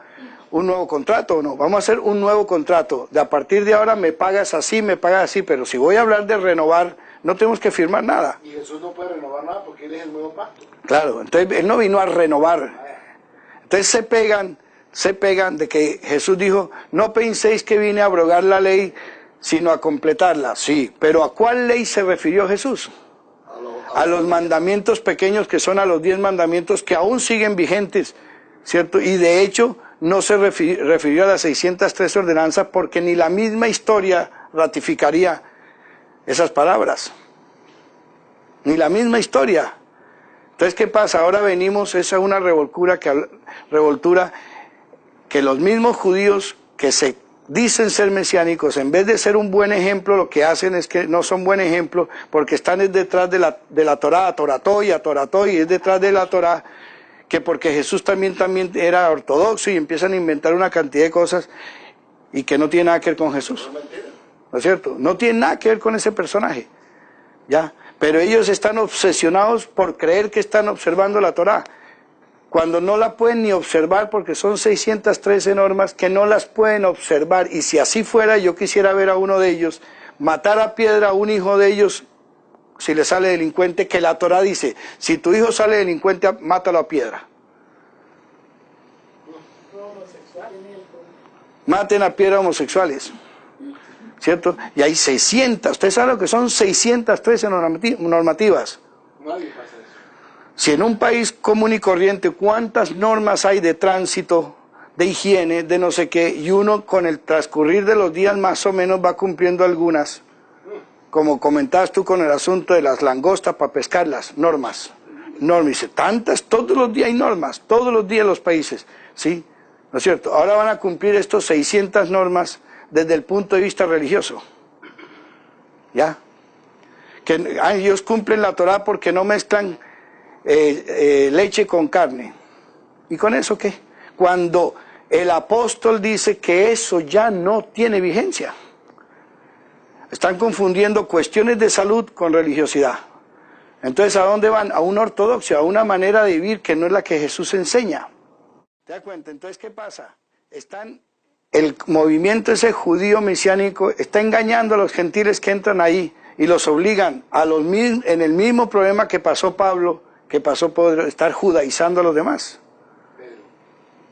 contrato, ¿o no? Vamos a hacer un nuevo contrato, de a partir de ahora me pagas así, pero si voy a hablar de renovar, no tenemos que firmar nada. Y Jesús no puede renovar nada porque él es el nuevo pacto. Claro, entonces él no vino a renovar. Entonces se pegan de que Jesús dijo, no penséis que vine a abrogar la ley, sino a completarla. Sí, pero ¿a cuál ley se refirió Jesús? A los mandamientos pequeños, que son a los 10 mandamientos que aún siguen vigentes, ¿cierto? Y de hecho no se refirió a las 613 ordenanzas porque ni la misma historia ratificaría esas palabras. Ni la misma historia. Entonces, ¿qué pasa? Ahora venimos, esa es una revoltura que los mismos judíos que se dicen ser mesiánicos, en vez de ser un buen ejemplo, lo que hacen es que no son buen ejemplo, porque están detrás de la Torá, Atorató, y es detrás de la Torá, que porque Jesús también era ortodoxo, y empiezan a inventar una cantidad de cosas, y que no tiene nada que ver con Jesús. ¿No es cierto? No tiene nada que ver con ese personaje. ¿Ya? Pero ellos están obsesionados por creer que están observando la Torá, cuando no la pueden ni observar porque son 613 normas que no las pueden observar. Y si así fuera, yo quisiera ver a uno de ellos matar a piedra a un hijo de ellos si le sale delincuente, que la Torá dice, si tu hijo sale delincuente, mátalo a piedra. Maten a piedra homosexuales. ¿Cierto? Y hay 600, usted sabe lo que son 613 normativas. Nadie pasa eso. Si en un país común y corriente, ¿cuántas normas hay de tránsito, de higiene, de no sé qué? Y uno con el transcurrir de los días más o menos va cumpliendo algunas. Como comentabas tú con el asunto de las langostas para pescarlas, normas. Dice, tantas, todos los días hay normas, todos los días en los países. ¿Sí? ¿No es cierto? Ahora van a cumplir estos 600 normas desde el punto de vista religioso. ¿Ya? Que ellos cumplen la Torá porque no mezclan leche con carne. ¿Y con eso qué? Cuando el apóstol dice que eso ya no tiene vigencia. Están confundiendo cuestiones de salud con religiosidad. Entonces, ¿a dónde van? A una ortodoxia, a una manera de vivir que no es la que Jesús enseña. ¿Te das cuenta? Entonces, ¿qué pasa? El movimiento ese judío mesiánico está engañando a los gentiles que entran ahí y los obligan en el mismo problema que pasó Pablo, que pasó por estar judaizando a los demás.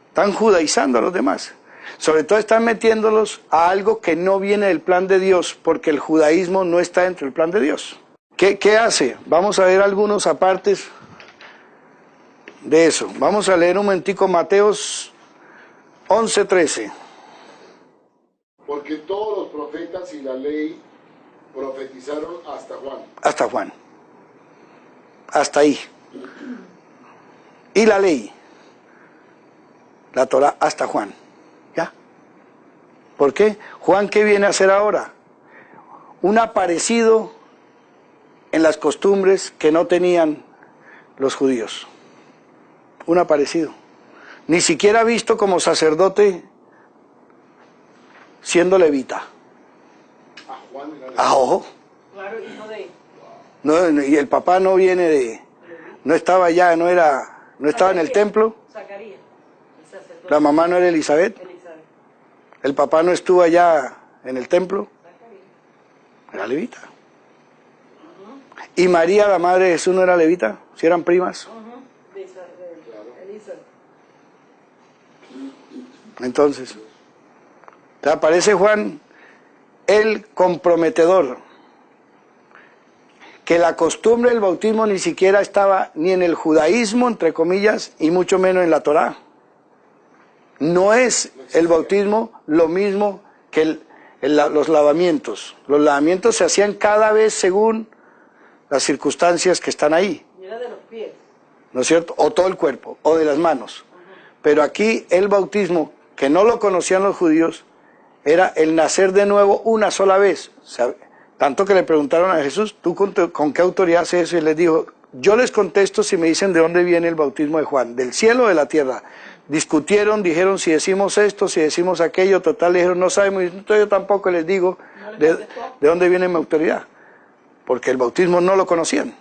Están judaizando a los demás. Sobre todo están metiéndolos a algo que no viene del plan de Dios, porque el judaísmo no está dentro del plan de Dios. ¿Qué hace? Vamos a ver algunos apartes de eso. Vamos a leer un momentico Mateos 11:13. Porque todos los profetas y la ley profetizaron hasta Juan. Hasta Juan. Hasta ahí. Y la ley, la Torá, hasta Juan. ¿Ya? ¿Por qué? Juan, ¿qué viene a hacer ahora? Un aparecido en las costumbres que no tenían los judíos. Un aparecido. Ni siquiera visto como sacerdote siendo levita. Juan era Ah, ojo. Claro, hijo de... No, y el papá no viene de... No estaba allá, no estaba en el templo. Zacarías, el sacerdote. La mamá no era Elizabeth. Elizabeth. El papá no estuvo allá en el templo. Zacarías. Era levita. Y María, la madre de Jesús, no era levita. Si eran primas. De Elizabeth. Entonces, te aparece Juan, el comprometedor, que la costumbre del bautismo ni siquiera estaba ni en el judaísmo, entre comillas, y mucho menos en la Torá. No es el bautismo lo mismo que los lavamientos. Los lavamientos se hacían cada vez según las circunstancias que están ahí. Y era de los pies. ¿No es cierto? O todo el cuerpo, o de las manos. Pero aquí el bautismo, que no lo conocían los judíos, era el nacer de nuevo una sola vez. O sea, tanto que le preguntaron a Jesús, ¿tú con qué autoridad haces eso? Y les dijo, yo les contesto si me dicen de dónde viene el bautismo de Juan, del cielo o de la tierra. Discutieron, dijeron si decimos esto, si decimos aquello, total, le dijeron, no sabemos, entonces yo tampoco les digo de dónde viene mi autoridad, porque el bautismo no lo conocían.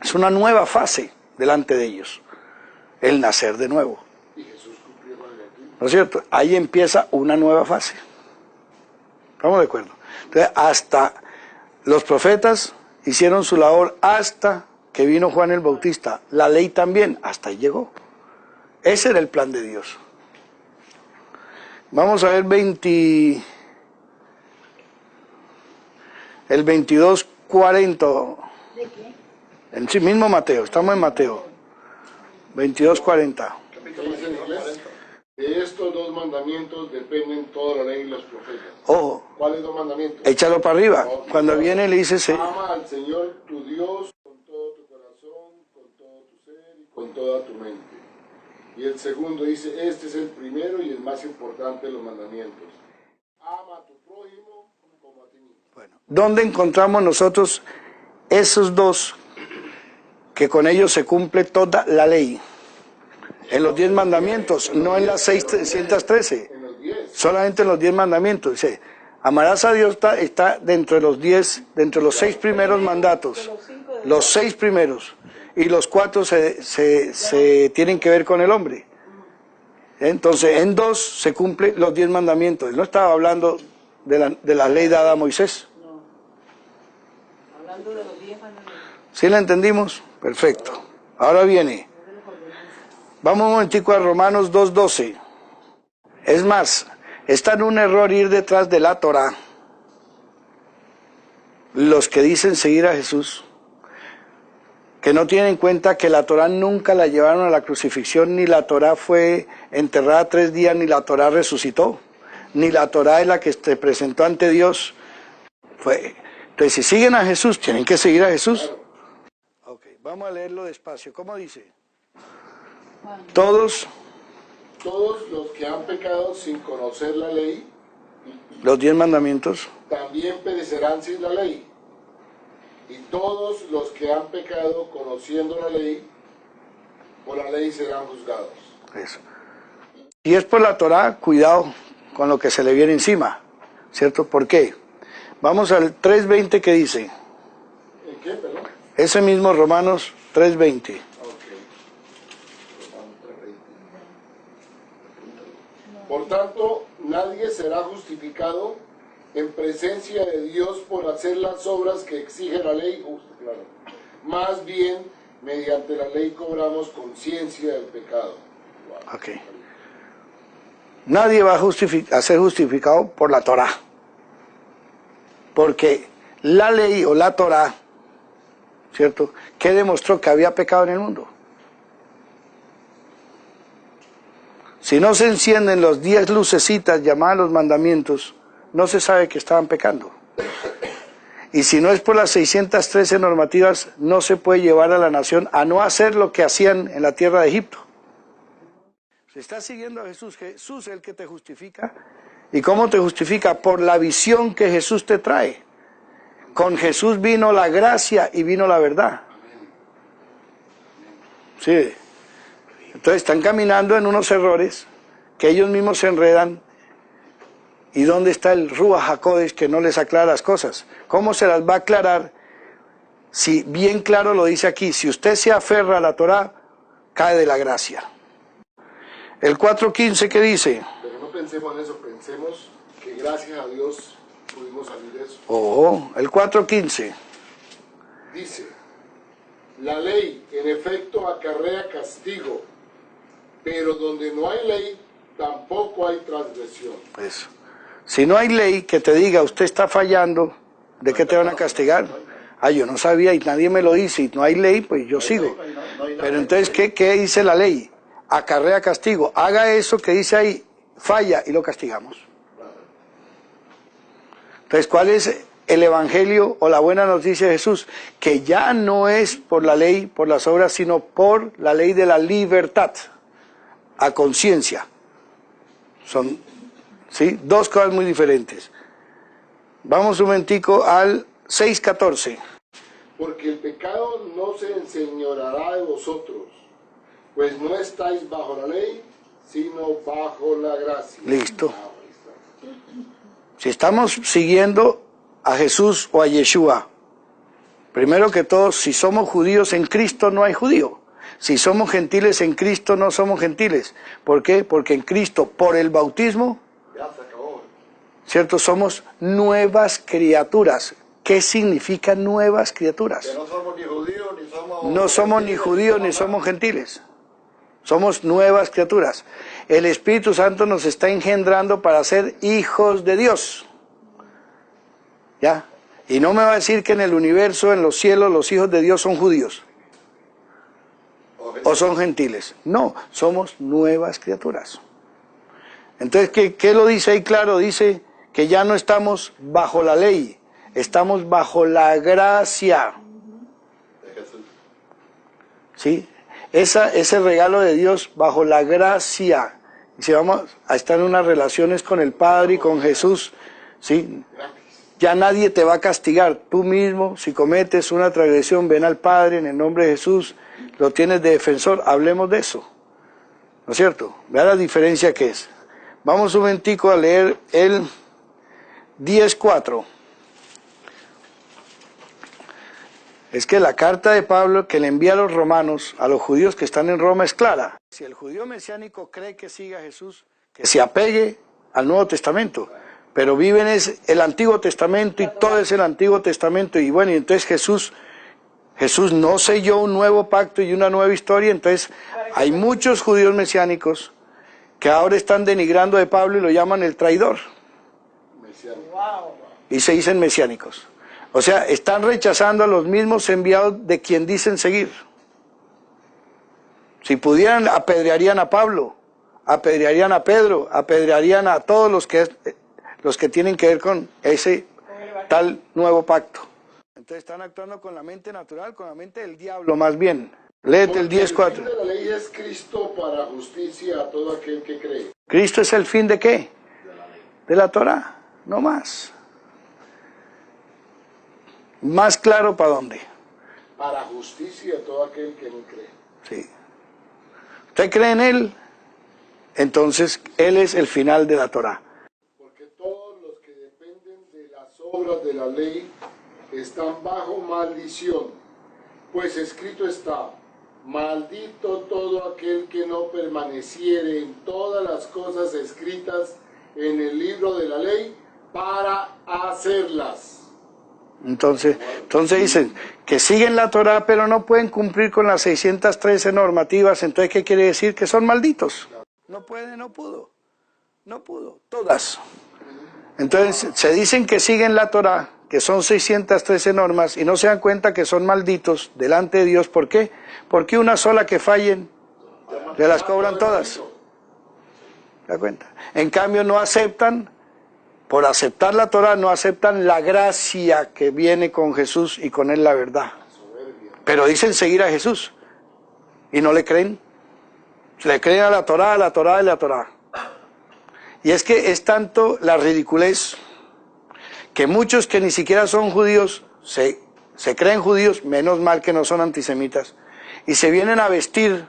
Es una nueva fase delante de ellos, el nacer de nuevo. y Jesús cumplió con el bautismo. ¿No es cierto? Ahí empieza una nueva fase. ¿Estamos de acuerdo? Entonces, hasta los profetas hicieron su labor hasta que vino Juan el Bautista. La ley también, hasta ahí llegó. Ese era el plan de Dios. Vamos a ver el 22:40. ¿De qué? En sí mismo Mateo, estamos en Mateo. 22:40. ¿Qué dice en inglés? De estos dos mandamientos dependen toda la ley y los profetas. Ojo, ¿Cuáles dos mandamientos? échalo para arriba. Cuando viene le dice, Ama al Señor tu Dios con todo tu corazón, con todo tu ser y con toda tu mente. Y el segundo dice, este es el primero y el más importante de los mandamientos. Ama a tu prójimo como a ti mismo. bueno, ¿dónde encontramos nosotros esos dos que con ellos se cumple toda la ley? En los 10 mandamientos, no en las 613. En los 10. Solamente en los 10 mandamientos. Dice, amarás a Dios está dentro de los 10, dentro de los 6 primeros mandatos. Los 6 primeros. Y los 4 se tienen que ver con el hombre. Entonces, en 2 se cumplen los 10 mandamientos. Él no estaba hablando de la ley dada a Moisés. No. Hablando de los 10 mandamientos. ¿Sí la entendimos? Perfecto. Ahora viene. Vamos un momentico a Romanos 2:12. Es más, está en un error ir detrás de la Torá. Los que dicen seguir a Jesús, que no tienen en cuenta que la Torá nunca la llevaron a la crucifixión, ni la Torá fue enterrada 3 días, ni la Torá resucitó, ni la Torá es la que se presentó ante Dios. Entonces, si siguen a Jesús, tienen que seguir a Jesús. Ok, vamos a leerlo despacio. ¿Cómo dice? Todos Los que han pecado sin conocer la ley, los 10 mandamientos. también perecerán sin la ley. Y todos los que han pecado conociendo la ley, por la ley serán juzgados. Eso. Si es por la Torá, cuidado con lo que se le viene encima, ¿cierto? ¿Por qué? Vamos al 3:20 que dice. ¿En qué, perdón? Ese mismo Romanos 3:20. Por tanto, nadie será justificado en presencia de Dios por hacer las obras que exige la ley, justo, claro. Más bien, Mediante la ley cobramos conciencia del pecado. Wow. Ok. Nadie va a ser justificado por la Torá. Porque la ley o la Torá, ¿cierto?, ¿qué demostró? Que había pecado en el mundo. Si no se encienden los 10 lucecitas llamadas los mandamientos, no se sabe que estaban pecando. Y si no es por las 613 normativas, no se puede llevar a la nación a no hacer lo que hacían en la tierra de Egipto. Si estás siguiendo a Jesús, Jesús es el que te justifica. ¿Y cómo te justifica? Por la visión que Jesús te trae. Con Jesús vino la gracia y vino la verdad. Sí. Entonces están caminando en unos errores que ellos mismos se enredan. ¿Y dónde está el Ruach HaKodesh que no les aclara las cosas? ¿Cómo se las va a aclarar? Si bien claro lo dice aquí, si usted se aferra a la Torá, cae de la gracia. El 4.15, ¿qué dice? Pero no pensemos en eso, pensemos que gracias a Dios pudimos salir de eso. Oh, el 4.15. Dice, la ley en efecto acarrea castigo, pero donde no hay ley, tampoco hay transgresión. Eso. Si no hay ley que te diga, usted está fallando, ¿de qué te van a castigar? Ah, yo no sabía y nadie me lo dice, y no hay ley, pues yo sigo. Pero entonces, ¿qué dice la ley? Acarrea castigo. Haga eso que dice ahí, falla y lo castigamos. Entonces, ¿cuál es el evangelio o la buena noticia de Jesús? Que ya no es por la ley, por las obras, sino por la ley de la libertad, a conciencia. Son, ¿sí?, dos cosas muy diferentes. Vamos un momentico al 6.14. Porque el pecado no se enseñoreará de vosotros, pues no estáis bajo la ley, sino bajo la gracia. Listo. Si estamos siguiendo a Jesús o a Yeshua, primero que todo, si somos judíos en Cristo no hay judío. Si somos gentiles en Cristo no somos gentiles. ¿Por qué? Porque en Cristo, por el bautismo, Ya se acabó. ¿cierto?, somos nuevas criaturas. ¿Qué significa nuevas criaturas? Que no somos ni judíos ni somos... No somos ni judíos ni somos gentiles. Somos nuevas criaturas. El Espíritu Santo nos está engendrando para ser hijos de Dios. ¿Ya? Y no me va a decir que en el universo, en los cielos, los hijos de Dios son judíos. O son gentiles. No, somos nuevas criaturas. Entonces, ¿qué lo dice ahí claro? Dice que ya no estamos bajo la ley, estamos bajo la gracia. ¿Sí? Ese regalo de Dios bajo la gracia. Y si vamos a estar en unas relaciones con el Padre y con Jesús, ¿sí?, ya nadie te va a castigar. Tú mismo, si cometes una transgresión, ven al Padre en el nombre de Jesús, lo tienes de defensor. Hablemos de eso, ¿no es cierto? Vea la diferencia que es. Vamos un momentico a leer el 10.4. Es que la carta de Pablo que le envía a los romanos, a los judíos que están en Roma, es clara. Si el judío mesiánico cree que siga a Jesús, que se apegue al Nuevo Testamento, pero viven es el Antiguo Testamento y todo es el Antiguo Testamento. Y bueno, y entonces Jesús no selló un nuevo pacto y una nueva historia. Entonces hay muchos judíos mesiánicos que ahora están denigrando de Pablo y lo llaman el traidor. Y se dicen mesiánicos. O sea, están rechazando a los mismos enviados de quien dicen seguir. Si pudieran, apedrearían a Pablo, apedrearían a Pedro, apedrearían a todos los que tienen que ver con ese tal nuevo pacto. Entonces están actuando con la mente natural, con la mente del diablo más bien. Léete el 10.4. El fin de la ley es Cristo para justicia a todo aquel que cree. ¿Cristo es el fin de qué? De la Torá, no más. Más claro, ¿para dónde? Para justicia a todo aquel que no cree. Sí. ¿Usted cree en Él? Entonces Él es el final de la Torá. Porque todos los que dependen de las obras de la ley están bajo maldición. Pues escrito está, maldito todo aquel que no permaneciere en todas las cosas escritas en el libro de la ley para hacerlas. Entonces dicen que siguen la Torá pero no pueden cumplir con las 613 normativas, entonces ¿qué quiere decir? Que son malditos. No puede, no pudo, todas. Entonces se dicen que siguen la Torá, que son 613 normas, y no se dan cuenta que son malditos delante de Dios. ¿Por qué? Porque una sola que fallen, le las cobran todas. ¿Se da cuenta? En cambio no aceptan, por aceptar la Torá, no aceptan la gracia que viene con Jesús y con él la verdad. Pero dicen seguir a Jesús y no le creen. Le creen a la Torá, a la Torá y a la Torá. Y es que es tanto la ridiculez que muchos que ni siquiera son judíos se creen judíos, menos mal que no son antisemitas, y se vienen a vestir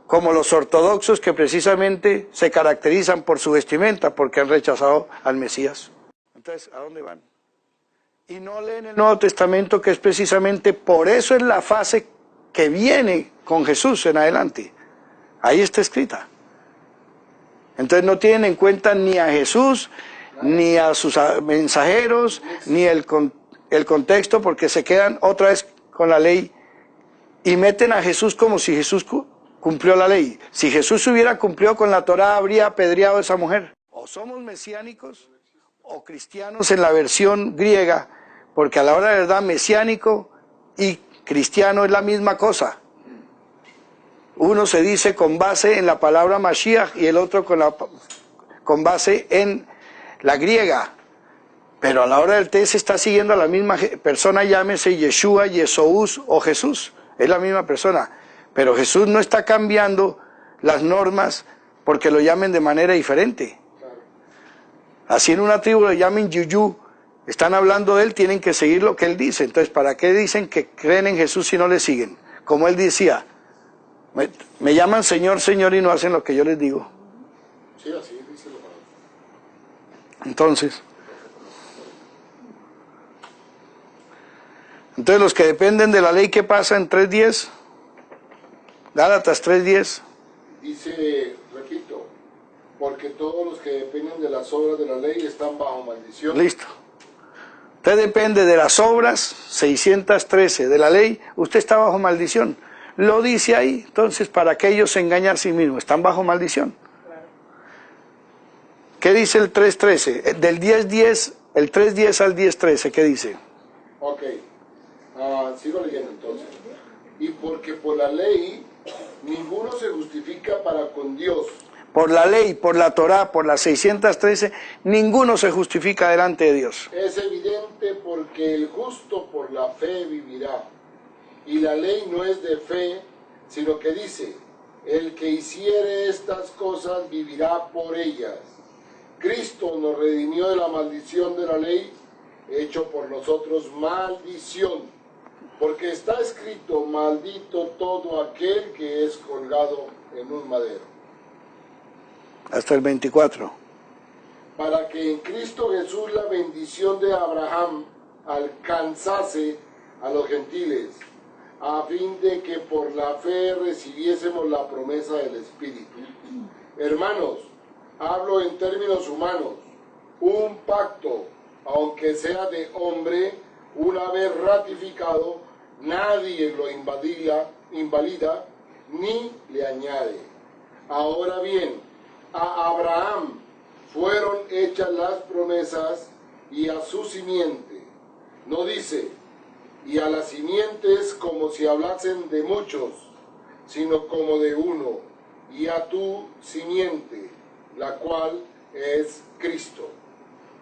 como los ortodoxos, que precisamente se caracterizan por su vestimenta, porque han rechazado al Mesías. Entonces, ¿a dónde van? Y no leen el Nuevo Testamento, que es precisamente por eso es la fase que viene con Jesús en adelante. Ahí está escrita. Entonces no tienen en cuenta ni a Jesús, ni a sus mensajeros, ni el contexto, porque se quedan otra vez con la ley y meten a Jesús como si Jesús cumplió la ley. Si Jesús hubiera cumplido con la Torá, habría apedreado a esa mujer. O somos mesiánicos o cristianos en la versión griega, porque a la hora de verdad mesiánico y cristiano es la misma cosa. Uno se dice con base en la palabra Mashiach y el otro con base en la griega. Pero a la hora del té se está siguiendo a la misma persona, llámese Yeshua, Yesous o Jesús. Es la misma persona. Pero Jesús no está cambiando las normas porque lo llamen de manera diferente. Así en una tribu lo llamen Yuyu, están hablando de él, tienen que seguir lo que él dice. Entonces, ¿para qué dicen que creen en Jesús si no le siguen? Como él decía, me llaman Señor, Señor y no hacen lo que yo les digo. Sí, así dice la palabra. Entonces los que dependen de la ley, ¿qué pasa en 3:10? Gálatas 3:10. Dice, repito, porque todos los que dependen de las obras de la ley están bajo maldición. Listo. Usted depende de las obras 613 de la ley, usted está bajo maldición. Lo dice ahí, entonces ¿para qué ellos se engañan a sí mismos? Están bajo maldición. ¿Qué dice el 3:13? Del 10:10, el 3:10 al 10:13, ¿qué dice? Ok, sigo leyendo entonces. Y porque por la ley ninguno se justifica para con Dios. Por la ley, por la Torá, por las 613, ninguno se justifica delante de Dios. Es evidente porque el justo por la fe vivirá. Y la ley no es de fe, sino que dice, el que hiciere estas cosas vivirá por ellas. Cristo nos redimió de la maldición de la ley, hecho por nosotros maldición, porque está escrito, maldito todo aquel que es colgado en un madero. Hasta el 24. Para que en Cristo Jesús la bendición de Abraham alcanzase a los gentiles, a fin de que por la fe recibiésemos la promesa del Espíritu. Hermanos, hablo en términos humanos, un pacto, aunque sea de hombre, una vez ratificado, nadie lo invalida ni le añade. Ahora bien, a Abraham fueron hechas las promesas y a su simiente. No dice, y a las simientes como si hablasen de muchos, sino como de uno, y a tu simiente, la cual es Cristo.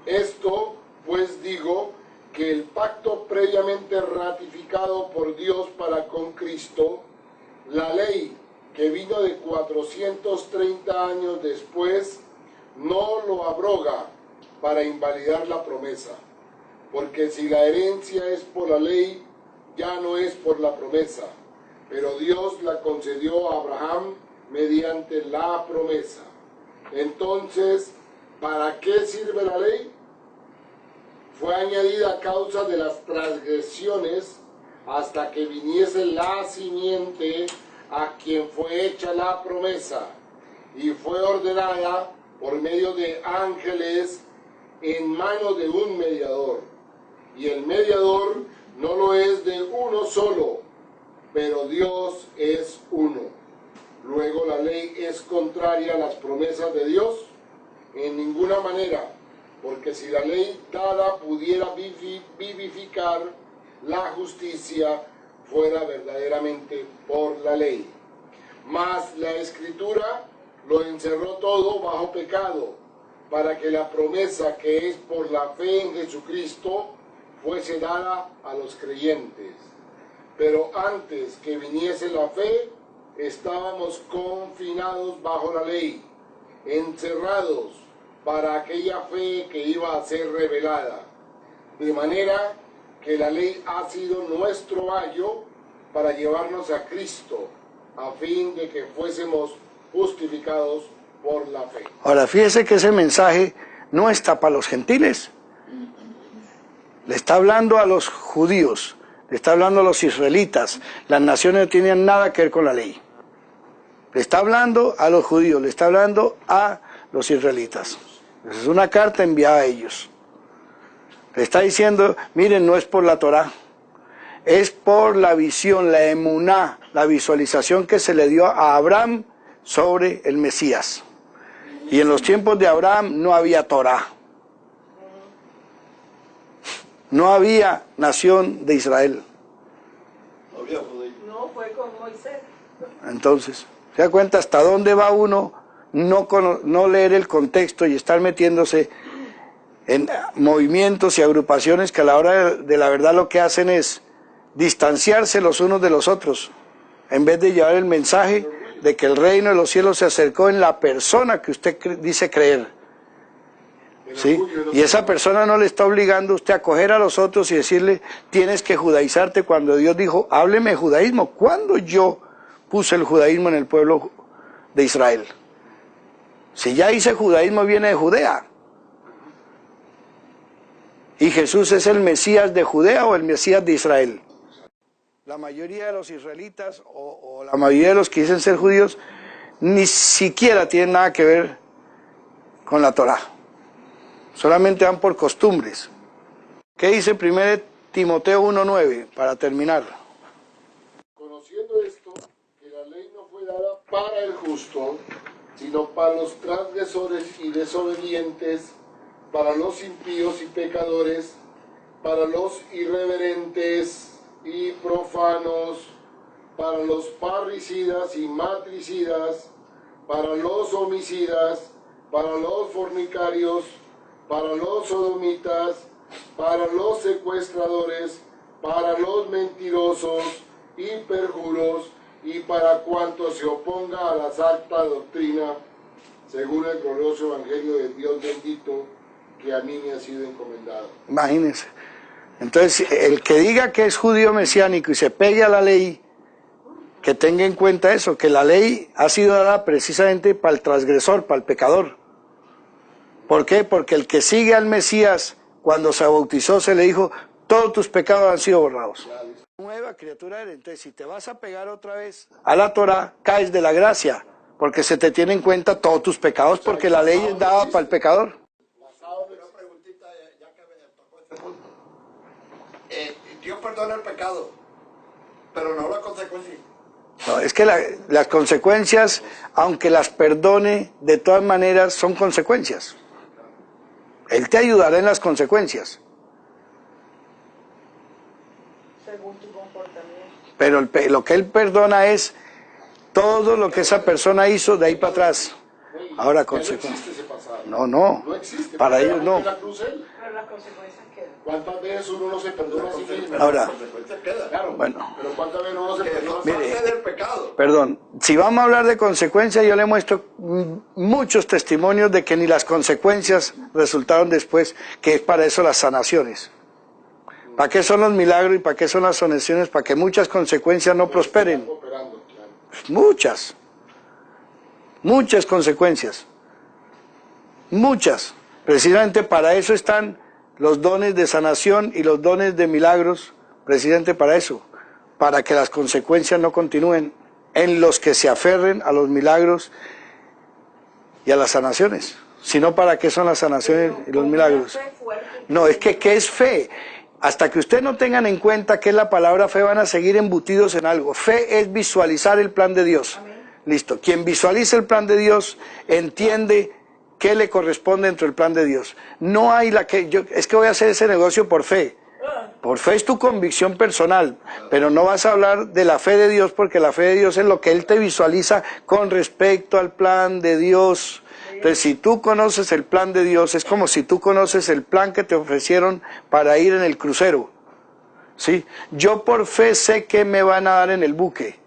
Esto, pues digo, que el pacto previamente ratificado por Dios para con Cristo, la ley que vino de 430 años después, no lo abroga para invalidar la promesa. Porque si la herencia es por la ley, ya no es por la promesa, pero Dios la concedió a Abraham mediante la promesa. Entonces, ¿para qué sirve la ley? Fue añadida a causa de las transgresiones hasta que viniese la simiente a quien fue hecha la promesa, y fue ordenada por medio de ángeles en mano de un mediador. Y el mediador no lo es de uno solo, pero Dios es uno. Luego la ley es contraria a las promesas de Dios en ninguna manera, porque si la ley dada pudiera vivificar la justicia, fuera verdaderamente por la ley. Mas la Escritura lo encerró todo bajo pecado, para que la promesa que es por la fe en Jesucristo fuese dada a los creyentes. Pero antes que viniese la fe, estábamos confinados bajo la ley, encerrados para aquella fe que iba a ser revelada. De manera que la ley ha sido nuestro ayo para llevarnos a Cristo, a fin de que fuésemos justificados por la fe. Ahora, fíjese que ese mensaje no está para los gentiles. Le está hablando a los judíos, le está hablando a los israelitas. Las naciones no tienen nada que ver con la ley. Le está hablando a los judíos, le está hablando a los israelitas. Es una carta enviada a ellos. Le está diciendo, miren, no es por la Torá, es por la visión, la emuná, la visualización que se le dio a Abraham sobre el Mesías. Y en los tiempos de Abraham no había Torá. No había nación de Israel. No, fue con Moisés. Entonces, ¿se da cuenta hasta dónde va uno no leer el contexto y estar metiéndose en movimientos y agrupaciones que a la hora de la verdad lo que hacen es distanciarse los unos de los otros, en vez de llevar el mensaje de que el reino de los cielos se acercó en la persona que usted dice creer? ¿Sí? Y esa persona no le está obligando a usted a coger a los otros y decirle, tienes que judaizarte, cuando Dios dijo, hábleme de judaísmo. ¿Cuándo yo puse el judaísmo en el pueblo de Israel? Si ya hice judaísmo, viene de Judea. ¿Y Jesús es el Mesías de Judea o el Mesías de Israel? La mayoría de los israelitas o la mayoría de los que dicen ser judíos ni siquiera tienen nada que ver con la Torá. Solamente van por costumbres. ¿Qué dice 1 Timoteo 1:9 para terminar? Conociendo esto, que la ley no fue dada para el justo, sino para los transgresores y desobedientes, para los impíos y pecadores, para los irreverentes y profanos, para los parricidas y matricidas, para los homicidas, para los fornicarios, para los sodomitas, para los secuestradores, para los mentirosos y perjuros, y para cuanto se oponga a la santa doctrina, según el glorioso evangelio de Dios bendito, que a mí me ha sido encomendado. Imagínense. Entonces, el que diga que es judío mesiánico y se pegue a la ley, que tenga en cuenta eso, que la ley ha sido dada precisamente para el transgresor, para el pecador. ¿Por qué? Porque el que sigue al Mesías, cuando se bautizó, se le dijo, todos tus pecados han sido borrados. Nueva criatura eres. Entonces, si te vas a pegar otra vez a la Torá, caes de la gracia, porque se te tiene en cuenta todos tus pecados, porque la ley es dada para el pecador. Una preguntita, ya que me tocó este punto. Dios perdona el pecado, pero no las consecuencias. No, es que las consecuencias, aunque las perdone, de todas maneras son consecuencias. Él te ayudará en las consecuencias. Según tu comportamiento. Pero lo que Él perdona es todo lo que esa persona hizo de ahí para atrás. Ahora, consecuencias. No, no. No existe. Para ellos no. La cruz él. Pero las consecuencias quedan. ¿Cuántas veces uno no se perdona a sí mismo? Ahora, Las consecuencias quedan. Claro, bueno. pero ¿cuántas veces uno no se Que perdona? no Mire. parte del pecado. Perdón, si vamos a hablar de consecuencias, yo le muestro muchos testimonios de que ni las consecuencias resultaron después, que es para eso las sanaciones. ¿Para qué son los milagros y para qué son las sanaciones? Para que muchas consecuencias no prosperen. Cooperando, claro. Muchas consecuencias. Muchas. Precisamente para eso están los dones de sanación y los dones de milagros, precisamente para eso, para que las consecuencias no continúen en los que se aferren a los milagros y a las sanaciones. Sino para qué son las sanaciones y los milagros. No, es que ¿qué es fe? hasta que ustedes no tengan en cuenta qué es la palabra fe, van a seguir embutidos en algo. Fe es visualizar el plan de Dios. Amén. Listo. Quien visualiza el plan de Dios entiende qué le corresponde dentro del plan de Dios. No hay es que voy a hacer ese negocio por fe. Por fe es tu convicción personal, pero no vas a hablar de la fe de Dios, porque la fe de Dios es lo que Él te visualiza con respecto al plan de Dios. Entonces, si tú conoces el plan de Dios, es como si tú conoces el plan que te ofrecieron para ir en el crucero. ¿Sí? Yo por fe sé que me van a dar en el buque,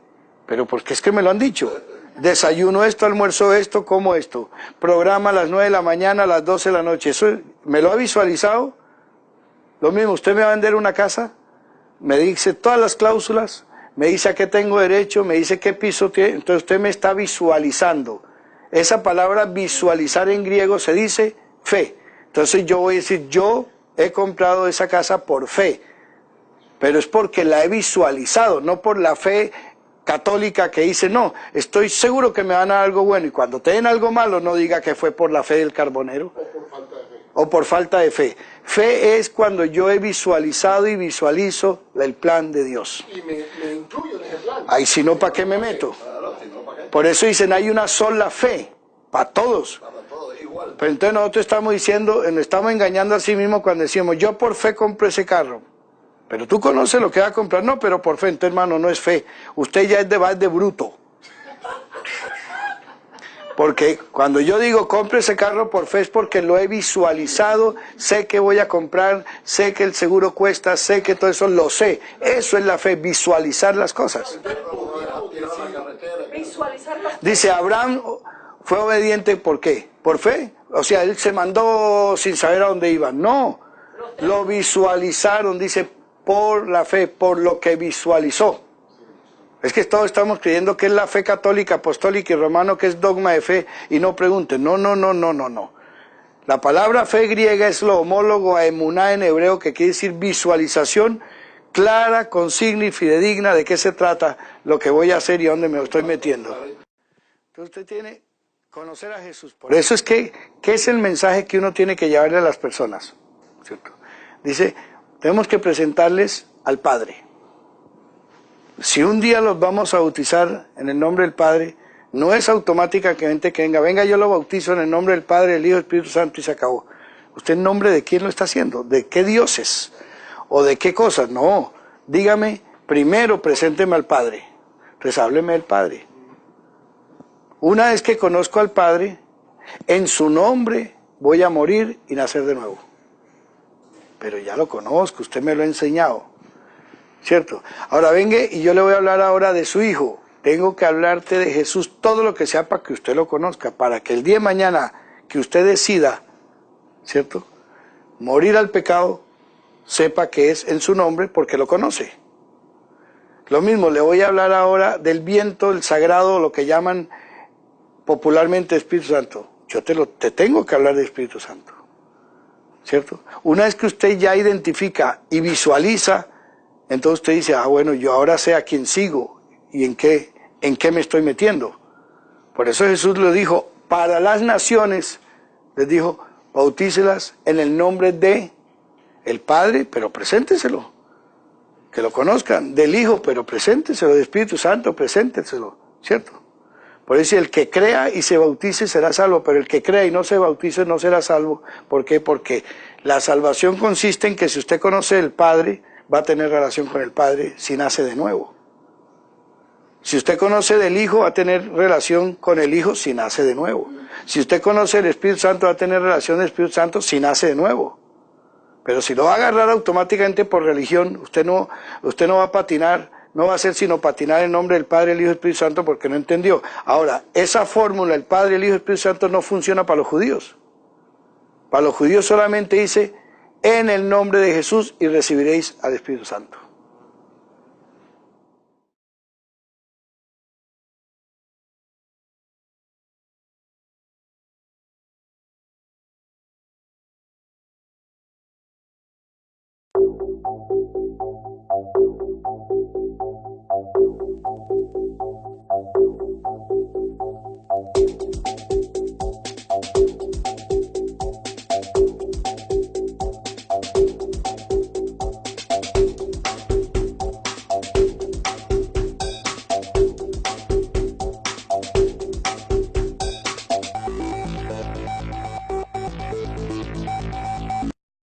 pero porque es que me lo han dicho. Desayuno esto, almuerzo esto, como esto. Programa a las 9 de la mañana, a las 12 de la noche. ¿Eso me lo ha visualizado? Lo mismo, usted me va a vender una casa, me dice todas las cláusulas, me dice a qué tengo derecho, me dice qué piso tiene, entonces usted me está visualizando. Esa palabra visualizar en griego se dice fe. Entonces yo voy a decir, yo he comprado esa casa por fe, pero es porque la he visualizado, no por la fe católica que dice, no, estoy seguro que me van a dar algo bueno, y cuando te den algo malo no diga que fue por la fe del carbonero. O por falta de fe. Fe es cuando yo he visualizado y visualizo el plan de Dios. Y me incluyo en ese plan. Ahí si no, ¿para qué me meto? Por eso dicen, hay una sola fe, para todos. Pero entonces nosotros estamos diciendo, nos estamos engañando a sí mismos cuando decimos, yo por fe compro ese carro. Pero tú conoces lo que va a comprar. No, pero por fe. Entonces, hermano, no es fe. Usted ya va de bruto. Porque cuando yo digo compre ese carro por fe es porque lo he visualizado, sé que voy a comprar, sé que el seguro cuesta, sé que todo eso lo sé. Eso es la fe, visualizar las cosas. Dice, Abraham fue obediente, ¿por qué? ¿Por fe? O sea, él se mandó sin saber a dónde iba. No, lo visualizaron, dice, por la fe, por lo que visualizó. Es que todos estamos creyendo que es la fe católica, apostólica y romana, que es dogma de fe, y no pregunten. No. La palabra fe griega es lo homólogo a emuná en hebreo, que quiere decir visualización clara, consigna y fidedigna de qué se trata, lo que voy a hacer y a dónde me estoy metiendo. Entonces usted tiene que conocer a Jesús. Por eso es que, ¿qué es el mensaje que uno tiene que llevarle a las personas? ¿Cierto? Dice, tenemos que presentarles al Padre. Si un día los vamos a bautizar en el nombre del Padre, no es automáticamente que venga, yo lo bautizo en el nombre del Padre, del Hijo y del Espíritu Santo y se acabó. ¿Usted en nombre de quién lo está haciendo? ¿De qué dioses? ¿O de qué cosas? No, dígame, primero presénteme al Padre, entonces hábleme del Padre. Una vez que conozco al Padre, en su nombre voy a morir y nacer de nuevo. Pero ya lo conozco, usted me lo ha enseñado. ¿Cierto? Ahora venga y yo le voy a hablar ahora de su Hijo. Tengo que hablarte de Jesús, todo lo que sea para que usted lo conozca, para que el día de mañana que usted decida, ¿cierto?, morir al pecado, sepa que es en su nombre porque lo conoce. Lo mismo, le voy a hablar ahora del viento, el sagrado, lo que llaman popularmente Espíritu Santo. Yo te tengo que hablar de Espíritu Santo, ¿cierto? Una vez que usted ya identifica y visualiza, entonces usted dice, bueno, yo ahora sé a quién sigo y en qué me estoy metiendo. Por eso Jesús le dijo, para las naciones, les dijo, bautícelas en el nombre de el Padre, pero presénteselo, que lo conozcan, del Hijo, pero presénteselo, del Espíritu Santo, presénteselo, ¿cierto? Por eso el que crea y se bautice será salvo, pero el que crea y no se bautice no será salvo. ¿Por qué? Porque la salvación consiste en que si usted conoce el Padre, va a tener relación con el Padre si nace de nuevo. Si usted conoce del Hijo, va a tener relación con el Hijo si nace de nuevo. Si usted conoce el Espíritu Santo, va a tener relación del Espíritu Santo si nace de nuevo. Pero si lo va a agarrar automáticamente por religión, usted no va a patinar, no va a hacer sino patinar en nombre del Padre, el Hijo y el Espíritu Santo porque no entendió. Ahora, esa fórmula, el Padre, el Hijo y el Espíritu Santo, no funciona para los judíos. Para los judíos solamente dice, en el nombre de Jesús y recibiréis al Espíritu Santo.